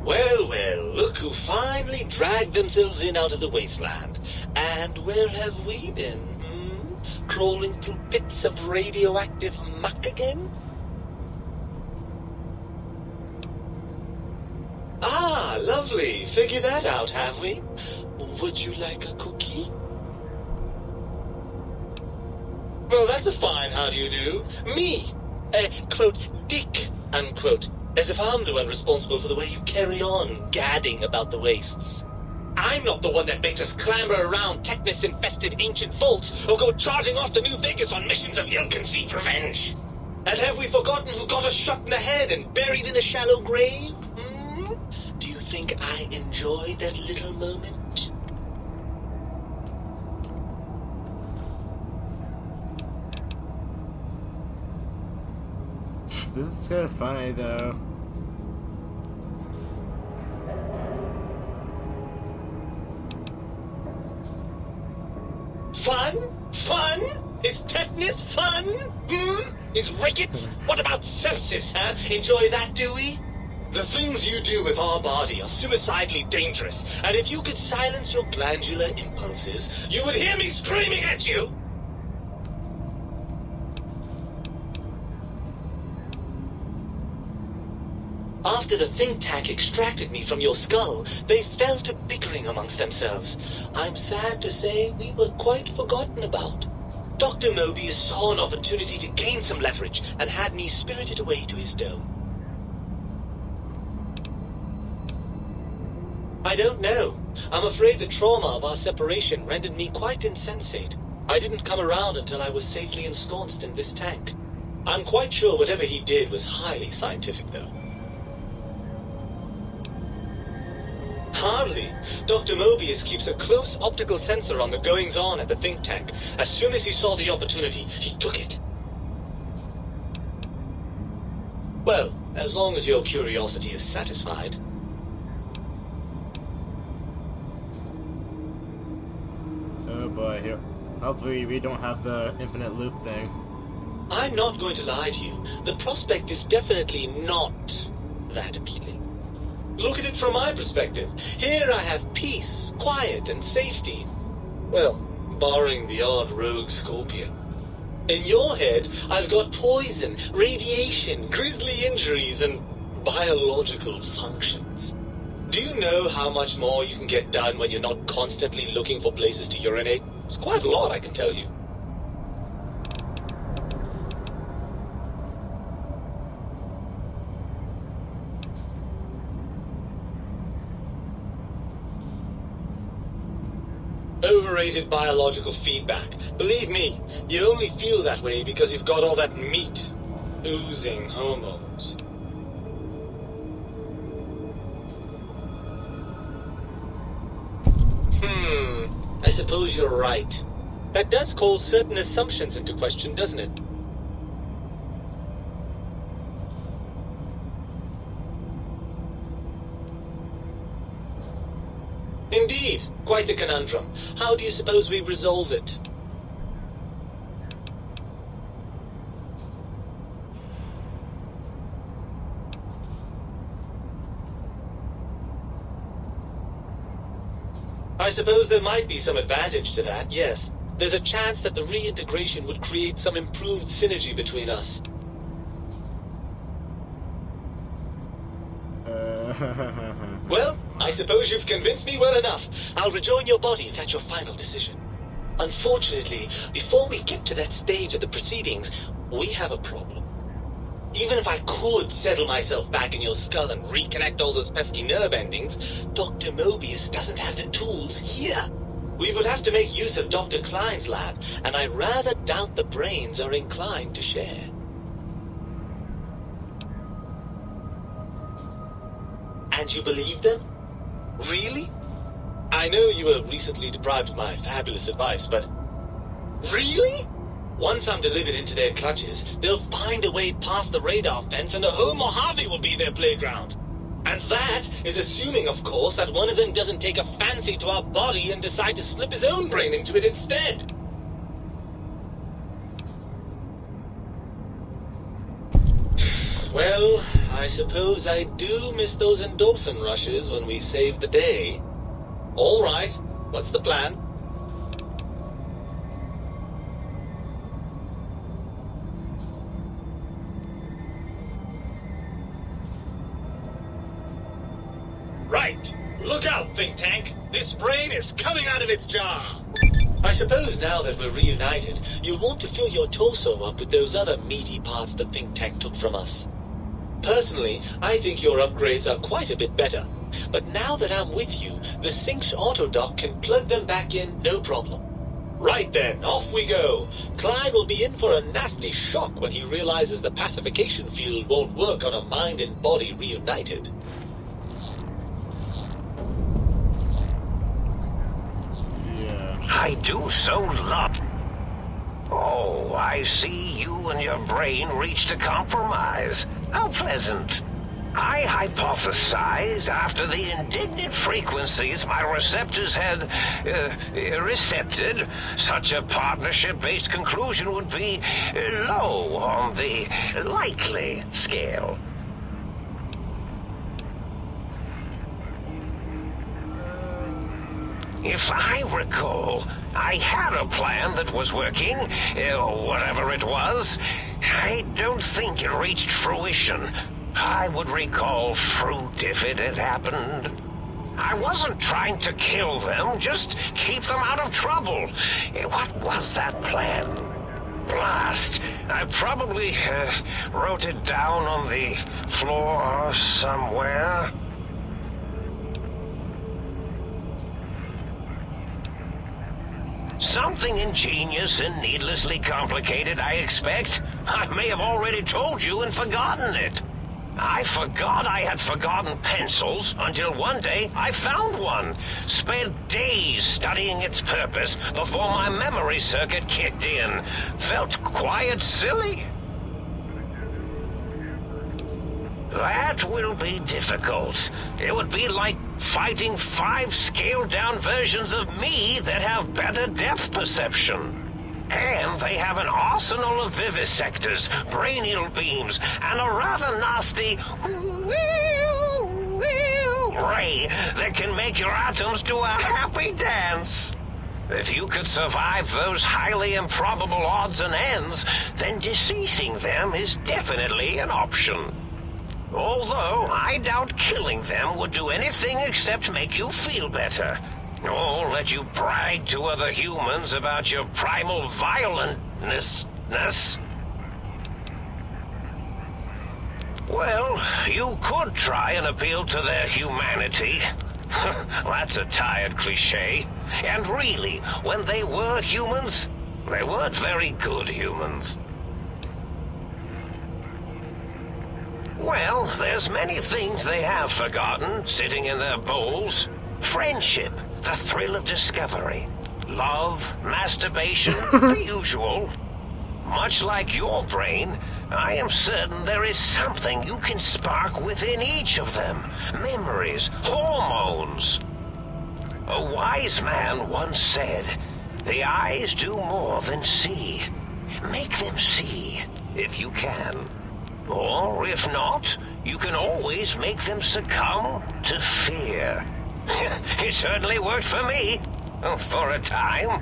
Well, well, look who finally dragged themselves in out of the wasteland. And where have we been, Crawling through pits of radioactive muck again? Ah, lovely. Figured that out, have we? Would you like a cookie? Well, that's a fine how do you do. Me, quote, Dick, unquote. As if I'm the one responsible for the way you carry on gadding about the wastes. I'm not the one that makes us clamber around Technus-infested ancient vaults or go charging off to New Vegas on missions of ill-conceived revenge. And have we forgotten who got us shot in the head and buried in a shallow grave? Do you think I enjoyed that little moment? This is kind of funny, though. Fun? Fun? Is tetanus fun? Is rickets? What about sepsis, huh? Enjoy that, do we? The things you do with our body are suicidally dangerous, and if you could silence your glandular impulses, you would hear me screaming at you! After the think tank extracted me from your skull, they fell to bickering amongst themselves. I'm sad to say we were quite forgotten about. Dr. Mobius saw an opportunity to gain some leverage and had me spirited away to his dome. I don't know. I'm afraid the trauma of our separation rendered me quite insensate. I didn't come around until I was safely ensconced in this tank. I'm quite sure whatever he did was highly scientific, though. Hardly. Dr. Mobius keeps a close optical sensor on the goings-on at the think tank. As soon as he saw the opportunity, he took it. Well, as long as your curiosity is satisfied. Oh boy, here. Hopefully we don't have the infinite loop thing. I'm not going to lie to you. The prospect is definitely not that appealing. Look at it from my perspective. Here I have peace, quiet, and safety. Well, barring the odd rogue scorpion. In your head, I've got poison, radiation, grisly injuries, and biological functions. Do you know how much more you can get done when you're not constantly looking for places to urinate? It's quite a lot, I can tell you. Overrated biological feedback. Believe me, you only feel that way because you've got all that meat. Oozing hormones. I suppose you're right. That does call certain assumptions into question, doesn't it? Indeed, quite the conundrum. How do you suppose we resolve it? I suppose there might be some advantage to that, yes. There's a chance that the reintegration would create some improved synergy between us. Well, I suppose you've convinced me well enough. I'll rejoin your body if that's your final decision. Unfortunately, before we get to that stage of the proceedings, we have a problem. Even if I could settle myself back in your skull and reconnect all those pesky nerve endings, Dr. Mobius doesn't have the tools here. We would have to make use of Dr. Klein's lab, and I rather doubt the brains are inclined to share. And you believe them? Really? I know you were recently deprived of my fabulous advice, but... Really? Once I'm delivered into their clutches, they'll find a way past the radar fence and the whole Mojave will be their playground. And that is assuming, of course, that one of them doesn't take a fancy to our body and decide to slip his own brain into it instead. Well, I suppose I do miss those endorphin rushes when we save the day. All right, what's the plan? Right. Look out, think tank. This brain is coming out of its jar. I suppose now that we're reunited, you'll want to fill your torso up with those other meaty parts the think tank took from us. Personally, I think your upgrades are quite a bit better. But now that I'm with you, the Sync's autodock can plug them back in no problem. Right then, off we go. Klein will be in for a nasty shock when he realizes the pacification field won't work on a mind and body reunited. I do so love... Oh, I see you and your brain reached a compromise. How pleasant. I hypothesized after the indignant frequencies my receptors had, recepted, such a partnership-based conclusion would be low on the likely scale. If I recall, I had a plan that was working, whatever it was. I don't think it reached fruition. I would recall fruit if it had happened. I wasn't trying to kill them, just keep them out of trouble. What was that plan? Blast. I probably wrote it down on the floor somewhere. Something ingenious and needlessly complicated, I expect. I may have already told you and forgotten it. I forgot I had forgotten pencils until one day I found one. Spent days studying its purpose before my memory circuit kicked in. Felt quite silly. That will be difficult. It would be like fighting 5 scaled-down versions of me that have better depth perception. And they have an arsenal of vivisectors, brainial beams, and a rather nasty ray that can make your atoms do a happy dance. If you could survive those highly improbable odds and ends, then deceasing them is definitely an option. Although, I doubt killing them would do anything except make you feel better. Or let you brag to other humans about your primal violentness. Well, you could try and appeal to their humanity. That's a tired cliche. And really, when they were humans, they weren't very good humans. Well, there's many things they have forgotten, sitting in their bowls. Friendship, the thrill of discovery, love, masturbation, the usual. Much like your brain, I am certain there is something you can spark within each of them. Memories, hormones. A wise man once said, "The eyes do more than see. Make them see, if you can. Or, if not, you can always make them succumb to fear." It certainly worked for me, for a time.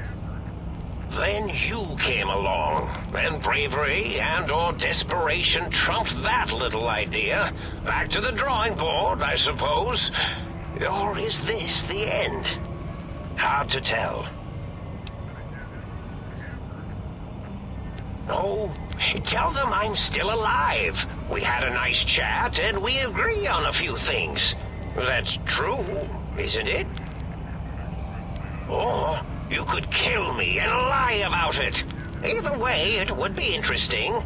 Then you came along, and bravery and/or desperation trumped that little idea. Back to the drawing board, I suppose. Or is this the end? Hard to tell. Oh, tell them I'm still alive. We had a nice chat, and we agree on a few things. That's true, isn't it? Or you could kill me and lie about it. Either way, it would be interesting.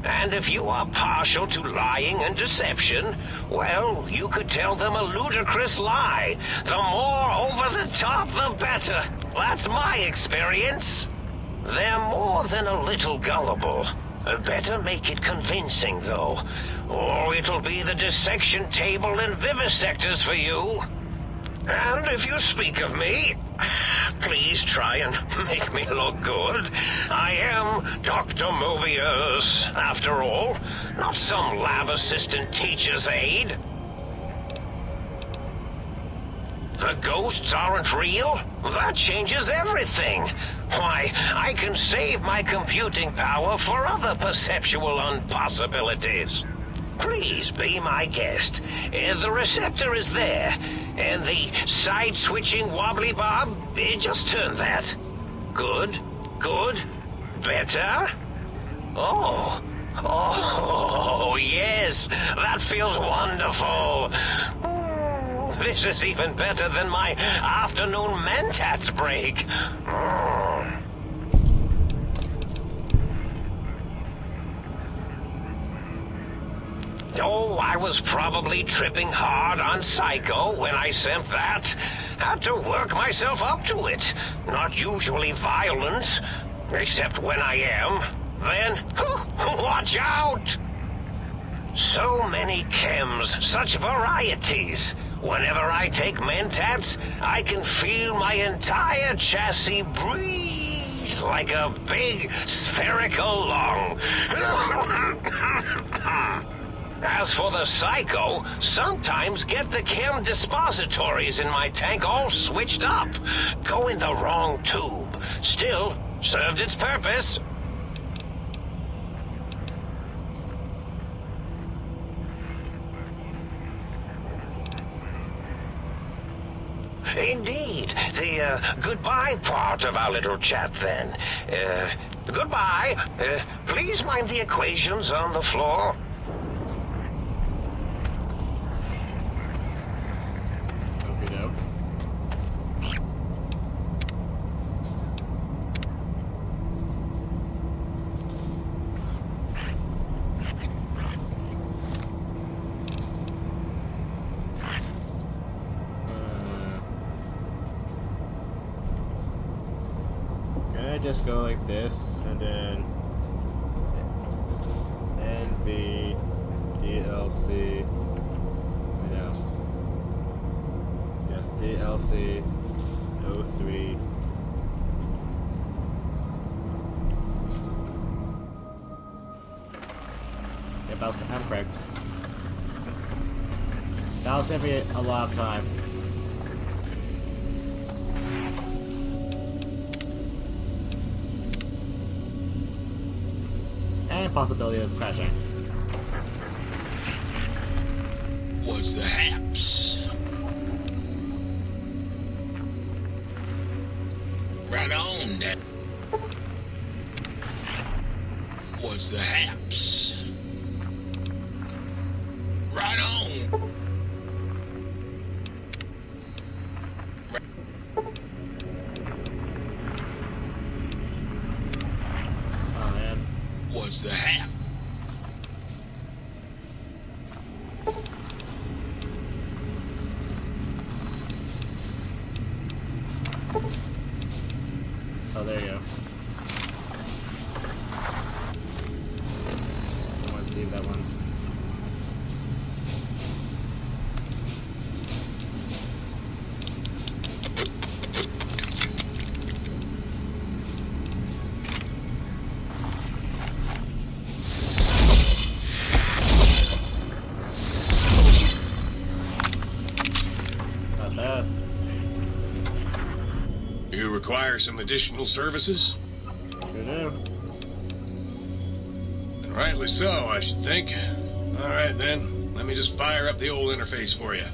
And if you are partial to lying and deception, well, you could tell them a ludicrous lie. The more over the top, the better. That's my experience. They're more than a little gullible. Better make it convincing, though. Or it'll be the dissection table and vivisectors for you. And if you speak of me, please try and make me look good. I am Dr. Mobius, after all, not some lab assistant teacher's aide. The ghosts aren't real? That changes everything. Why, I can save my computing power for other perceptual impossibilities. Please be my guest. The receptor is there, and the side-switching wobbly bob, just turn that. Good, good, better. Oh, yes, that feels wonderful. This is even better than my afternoon mentats break. Oh, I was probably tripping hard on Psycho when I sent that. Had to work myself up to it. Not usually violent, except when I am. Then, watch out! So many chems, such varieties. Whenever I take mentats, I can feel my entire chassis breathe like a big spherical lung. As for the Psycho, sometimes get the chem dispositories in my tank all switched up. Go in the wrong tube. Still, served its purpose. Indeed. The goodbye part of our little chat, then. Goodbye. Please mind the equations on the floor. Okey-doke. Just go like this, and then NV DLC. I know. Yes, DLC 03. Yep, I'm correct. That'll save me a lot of time. And possibility of crashing. What's the haps? Right on, Dad. What's the haps? Right on. Oh man. What's the hap? Oh, there you go. I want to see that one. You require some additional services? Sure do. And rightly so, I should think. Alright then, let me just fire up the old interface for you.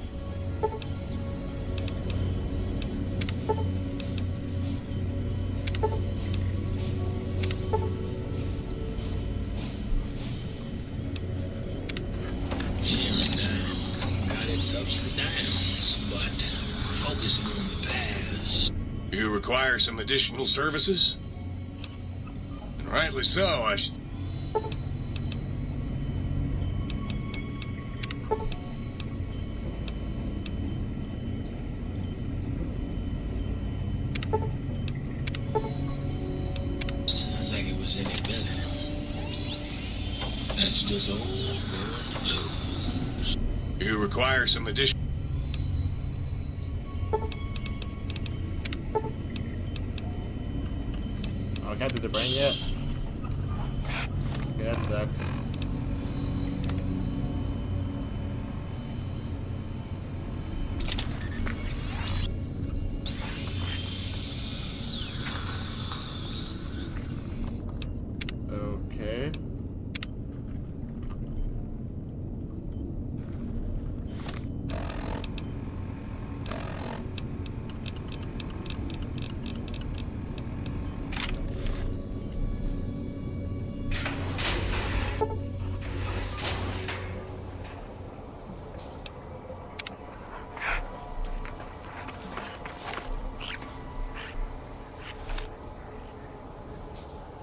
Here and now. Got its ups and downs, but focusing on the past. You require some additional services? And rightly so, I should... Like it was any better. That's just old blues. You require some additional... Oh, I can't do the brain yet? Okay, that sucks. Okay.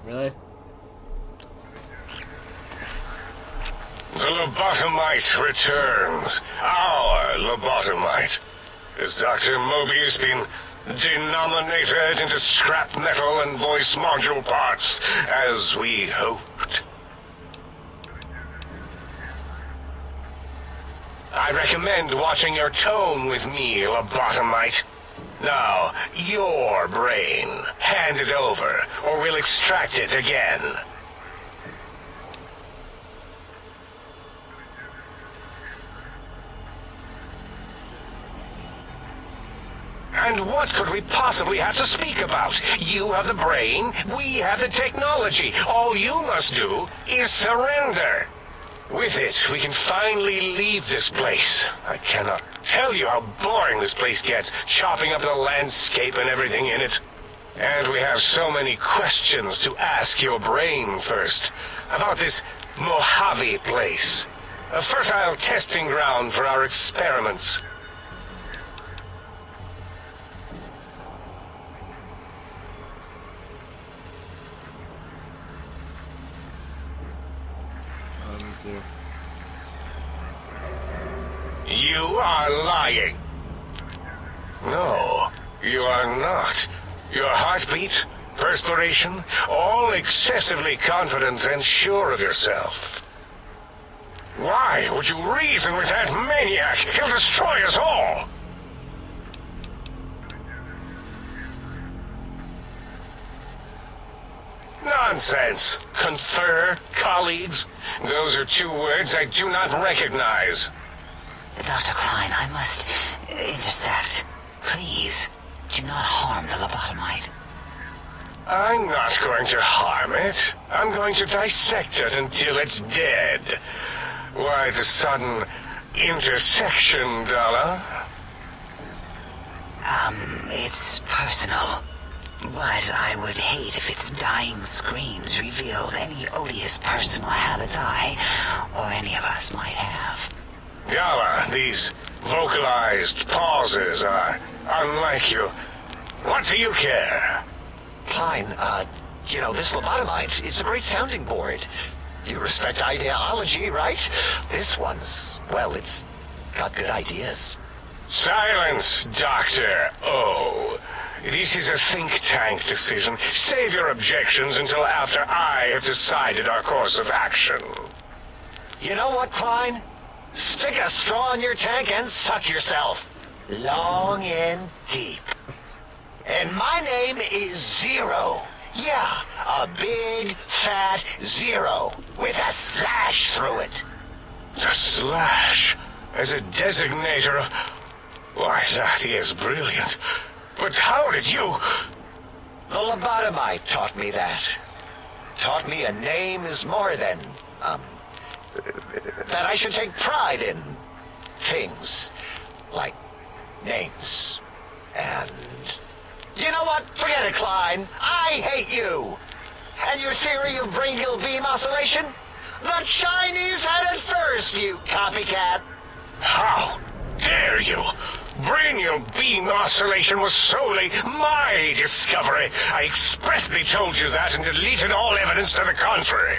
Really? The lobotomite returns. Our lobotomite. Has Dr. Mobius been denominated into scrap metal and voice module parts, as we hoped? I recommend watching your tone with me, lobotomite. Now, your brain. Hand it over, or we'll extract it again. And what could we possibly have to speak about? You have the brain, we have the technology. All you must do is surrender. With it, we can finally leave this place. I cannot tell you how boring this place gets, chopping up the landscape and everything in it. And we have so many questions to ask your brain first. About this Mojave place. A fertile testing ground for our experiments. Let me see. You are lying. No, you are not. Your heartbeat, perspiration, all excessively confident and sure of yourself. Why would you reason with that maniac? He'll destroy us all. Nonsense. Confer, colleagues. Those are two words I do not recognize. Dr. Klein, I must intercept. Please, do not harm the lobotomite. I'm not going to harm it. I'm going to dissect it until it's dead. Why the sudden intersection, Dala? It's personal. But I would hate if its dying screams revealed any odious personal habits I, or any of us, might have. Dala, these vocalized pauses are unlike you. What do you care? Klein, this lobotomite, it's a great sounding board. You respect ideology, right? This one's, well, it's got good ideas. Silence, Dr. O. This is a think tank decision. Save your objections until after I have decided our course of action. You know what, Klein? Stick a straw in your tank and suck yourself. Long and deep. And my name is Zero. Yeah, a big, fat zero with a slash through it. The slash as a designator of... Why, that is brilliant. But how did you... The lobotomite taught me that. Taught me a name is more than, that I should take pride in things like names. And you know what? Forget it, Klein. I hate you. And your theory of brachial beam oscillation? The Chinese had it first, you copycat. How dare you? Brachial beam oscillation was solely my discovery. I expressly told you that and deleted all evidence to the contrary.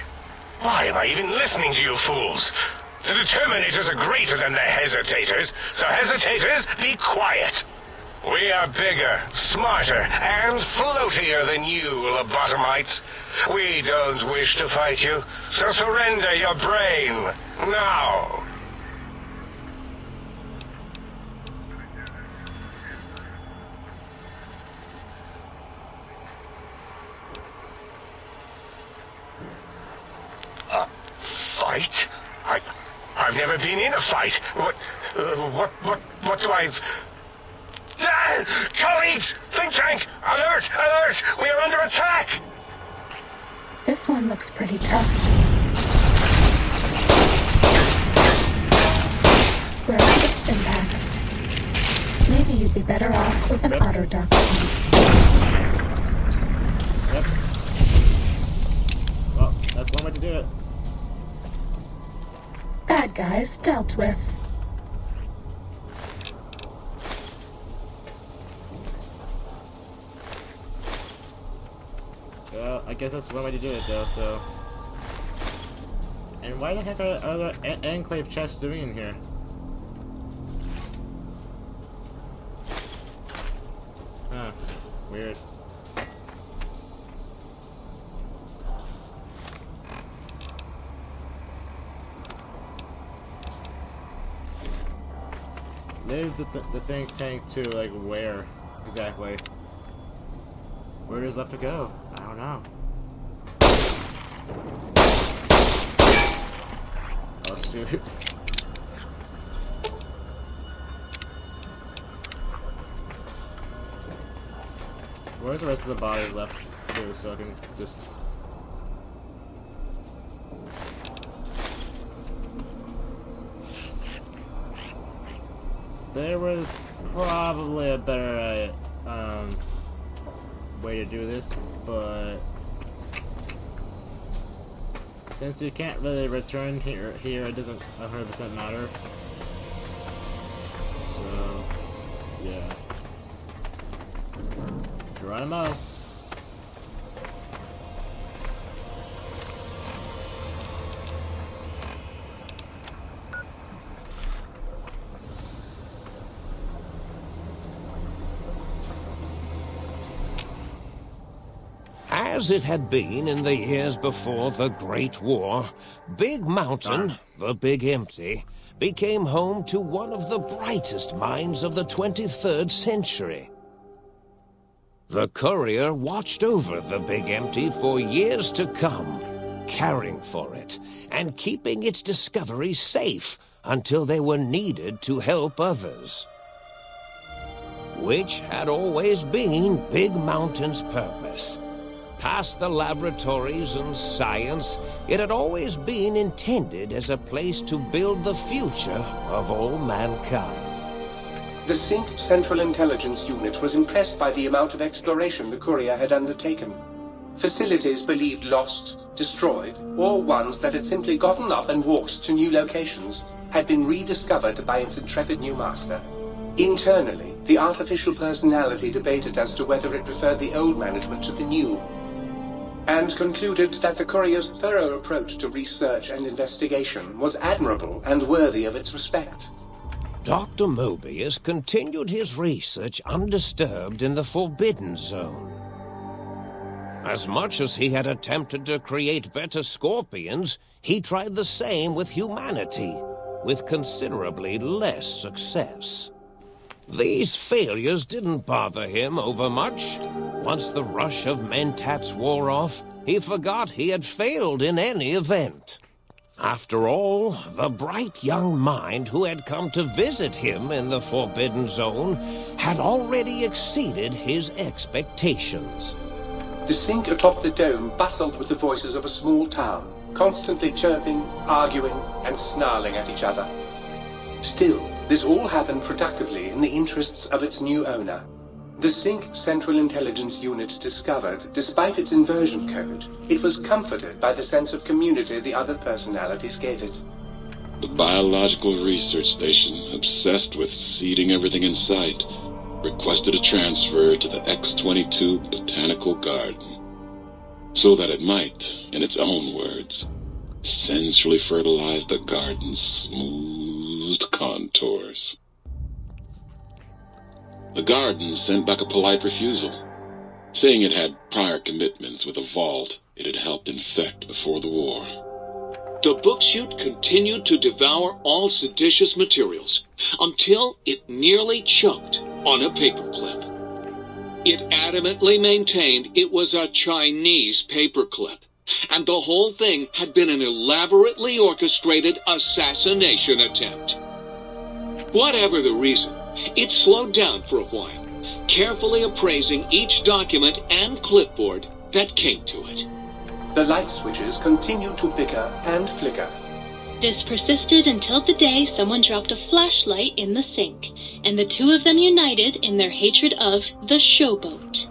Why am I even listening to you fools? The determinators are greater than the hesitators, so hesitators, be quiet. We are bigger, smarter, and floatier than you, lobotomites. We don't wish to fight you, so surrender your brain, now. A fight? I've never been in a fight. What do I... Colleagues! Think tank! Alert! Alert! We are under attack! This one looks pretty tough. We're out of impacts. Maybe you'd be better off with an auto duck. Yep. Well, that's one way to do it. Bad guys dealt with. Well, I guess that's one way to do it, though, so... And why the heck are the Enclave chests doing in here? Huh. Weird. Leave the think tank to, like, where exactly? Where is left to go? I don't know. Oh, shoot. Where's the rest of the bodies left, too, so I can just... There was probably a better, way to do this, but since you can't really return here it doesn't 100% matter. So, yeah. Geronimo. As it had been in the years before the Great War, Big Mountain, the Big Empty, became home to one of the brightest minds of the 23rd century. The courier watched over the Big Empty for years to come, caring for it and keeping its discoveries safe until they were needed to help others. Which had always been Big Mountain's purpose. Past the laboratories and science, it had always been intended as a place to build the future of all mankind. The Sync Central Intelligence Unit was impressed by the amount of exploration the courier had undertaken. Facilities believed lost, destroyed, or ones that had simply gotten up and walked to new locations had been rediscovered by its intrepid new master. Internally, the artificial personality debated as to whether it preferred the old management to the new, and concluded that the courier's thorough approach to research and investigation was admirable and worthy of its respect. Dr. Mobius continued his research undisturbed in the Forbidden Zone. As much as he had attempted to create better scorpions, he tried the same with humanity, with considerably less success. These failures didn't bother him overmuch. Once the rush of mentats wore off, he forgot he had failed in any event. After all, the bright young mind who had come to visit him in the Forbidden Zone had already exceeded his expectations. The sink atop the dome bustled with the voices of a small town, constantly chirping, arguing, and snarling at each other. Still, this all happened productively in the interests of its new owner. The Sync Central Intelligence Unit discovered, despite its inversion code, it was comforted by the sense of community the other personalities gave it. The biological research station, obsessed with seeding everything in sight, requested a transfer to the X-22 Botanical Garden, so that it might, in its own words, sensually fertilize the garden's smooth contours. The garden sent back a polite refusal, saying it had prior commitments with a vault it had helped infect before the war. The book chute continued to devour all seditious materials until it nearly choked on a paperclip. It adamantly maintained it was a Chinese paperclip, and the whole thing had been an elaborately orchestrated assassination attempt. Whatever the reason, it slowed down for a while, carefully appraising each document and clipboard that came to it. The light switches continued to bicker and flicker. This persisted until the day someone dropped a flashlight in the sink, and the two of them united in their hatred of the showboat.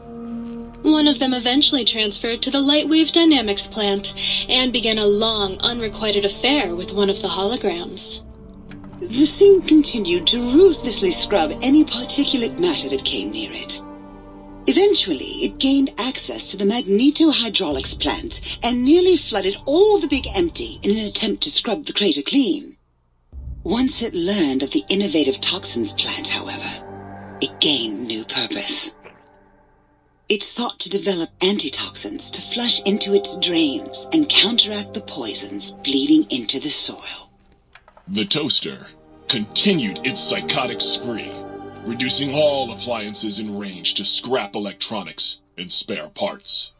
One of them eventually transferred to the Lightwave Dynamics plant, and began a long, unrequited affair with one of the holograms. The sink continued to ruthlessly scrub any particulate matter that came near it. Eventually, it gained access to the magneto-hydraulics plant and nearly flooded all the Big Empty in an attempt to scrub the crater clean. Once it learned of the innovative toxins plant, however, it gained new purpose. It sought to develop antitoxins to flush into its drains and counteract the poisons bleeding into the soil. The toaster continued its psychotic spree, reducing all appliances in range to scrap electronics and spare parts.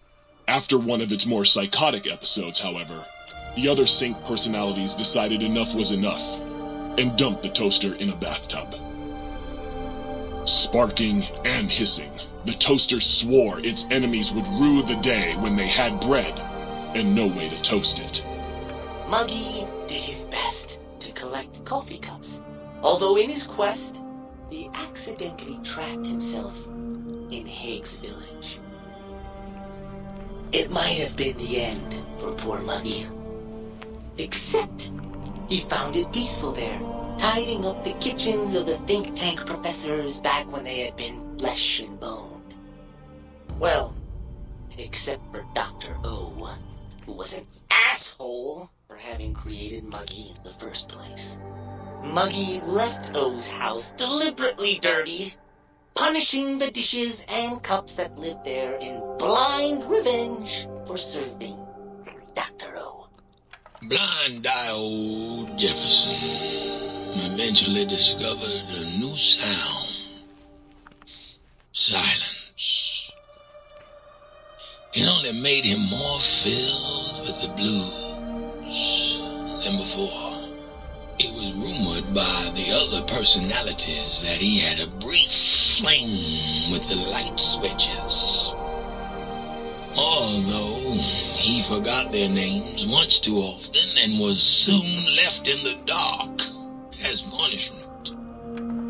After one of its more psychotic episodes, however, the other Sync personalities decided enough was enough, and dumped the toaster in a bathtub. Sparking and hissing, the toaster swore its enemies would rue the day when they had bread and no way to toast it. Muggy did his best to collect coffee cups, although in his quest, he accidentally trapped himself in Higgs Village. It might have been the end for poor Muggy. Except, he found it peaceful there, tidying up the kitchens of the think tank professors back when they had been flesh and bone. Well, except for Dr. O, who was an asshole for having created Muggy in the first place. Muggy left O's house deliberately dirty, punishing the dishes and cups that lived there in blind revenge for serving Dr. O. Blind Diode Jefferson eventually discovered a new sound. Silence. It only made him more filled with the blues than before. It was rumored by the other personalities that he had a brief fling with the light switches. Although he forgot their names much too often and was soon left in the dark as punishment.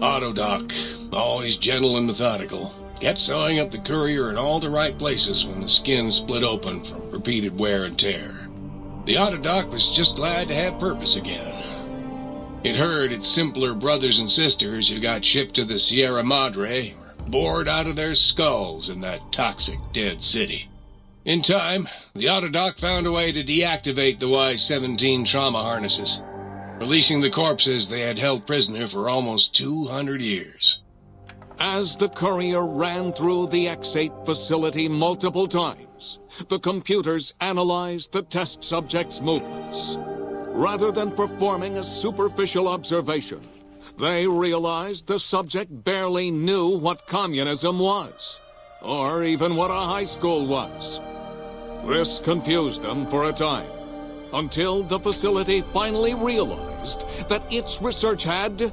Autodoc, always gentle and methodical, kept sewing up the courier in all the right places when the skin split open from repeated wear and tear. The Autodoc was just glad to have purpose again. It heard its simpler brothers and sisters who got shipped to the Sierra Madre were bored out of their skulls in that toxic dead city. In time, the Autodoc found a way to deactivate the Y-17 trauma harnesses, releasing the corpses they had held prisoner for almost 200 years. As the courier ran through the X-8 facility multiple times, the computers analyzed the test subject's movements. Rather than performing a superficial observation, they realized the subject barely knew what communism was, or even what a high school was. This confused them for a time, until the facility finally realized that its research had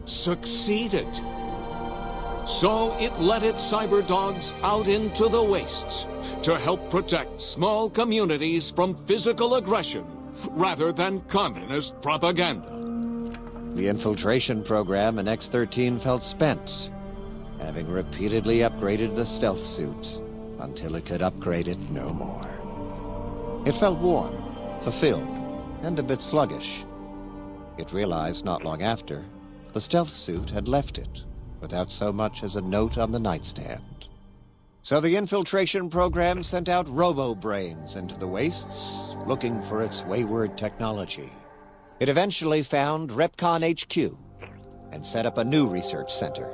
succeeded. So it let its cyber dogs out into the wastes to help protect small communities from physical aggression rather than communist propaganda. The infiltration program in X-13 felt spent, having repeatedly upgraded the stealth suit until it could upgrade it no more. It felt warm, fulfilled, and a bit sluggish. It realized not long after, the stealth suit had left it without so much as a note on the nightstand. So the infiltration program sent out robo-brains into the wastes, looking for its wayward technology. It eventually found Repcon HQ and set up a new research center,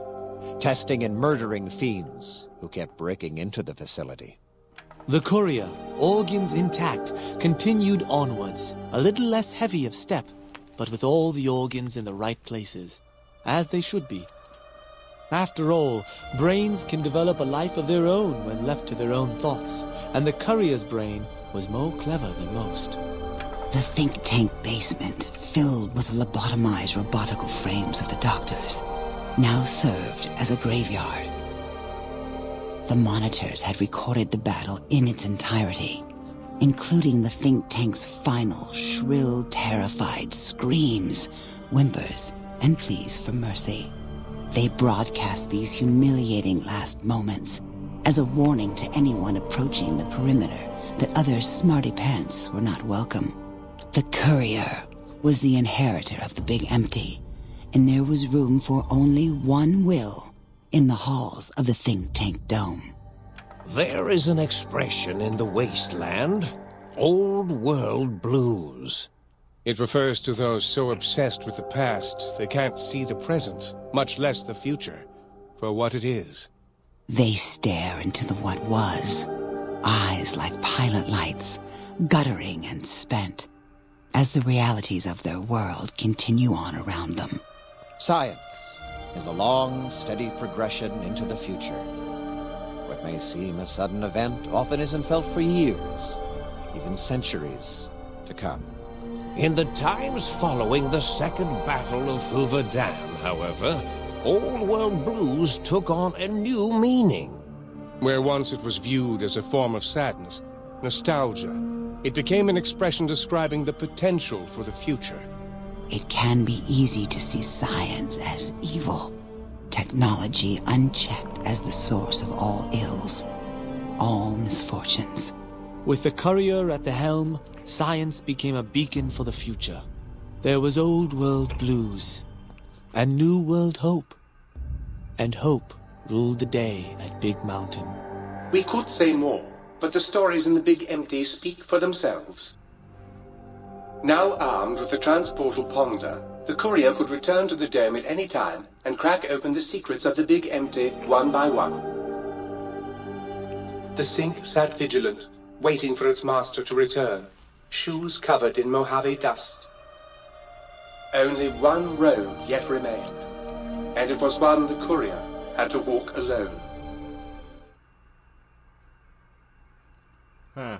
testing and murdering fiends who kept breaking into the facility. The courier, organs intact, continued onwards, a little less heavy of step, but with all the organs in the right places, as they should be. After all, brains can develop a life of their own when left to their own thoughts, and the courier's brain was more clever than most. The think tank basement, filled with the lobotomized robotical frames of the doctors, now served as a graveyard. The monitors had recorded the battle in its entirety, including the think tank's final, shrill, terrified screams, whimpers, and pleas for mercy. They broadcast these humiliating last moments as a warning to anyone approaching the perimeter that other smarty pants were not welcome. The courier was the inheritor of the Big Empty, and there was room for only one will in the halls of the think tank dome. There is an expression in the wasteland, old world blues. It refers to those so obsessed with the past they can't see the present, much less the future, for what it is. They stare into the what was, eyes like pilot lights, guttering and spent, as the realities of their world continue on around them. Science is a long, steady progression into the future. What may seem a sudden event often isn't felt for years, even centuries to come. In the times following the Second Battle of Hoover Dam, however, old world blues took on a new meaning. Where once it was viewed as a form of sadness, nostalgia, it became an expression describing the potential for the future. It can be easy to see science as evil, technology unchecked as the source of all ills, all misfortunes. With the courier at the helm, science became a beacon for the future. There was old world blues, and new world hope. And hope ruled the day at Big Mountain. We could say more, but the stories in the Big Empty speak for themselves. Now armed with the transportal Ponder, the courier could return to the dome at any time and crack open the secrets of the Big Empty one by one. The Sync sat vigilant, waiting for its master to return, shoes covered in Mojave dust. Only one road yet remained, and it was one the courier had to walk alone. Huh.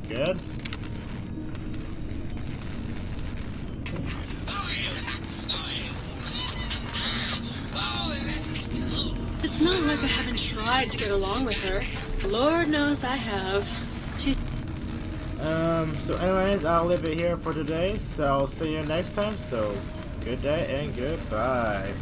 Good. It's not like I haven't tried to get along with her. Lord knows I have. So anyways, I'll leave it here for today, so I'll see you next time, so good day and goodbye.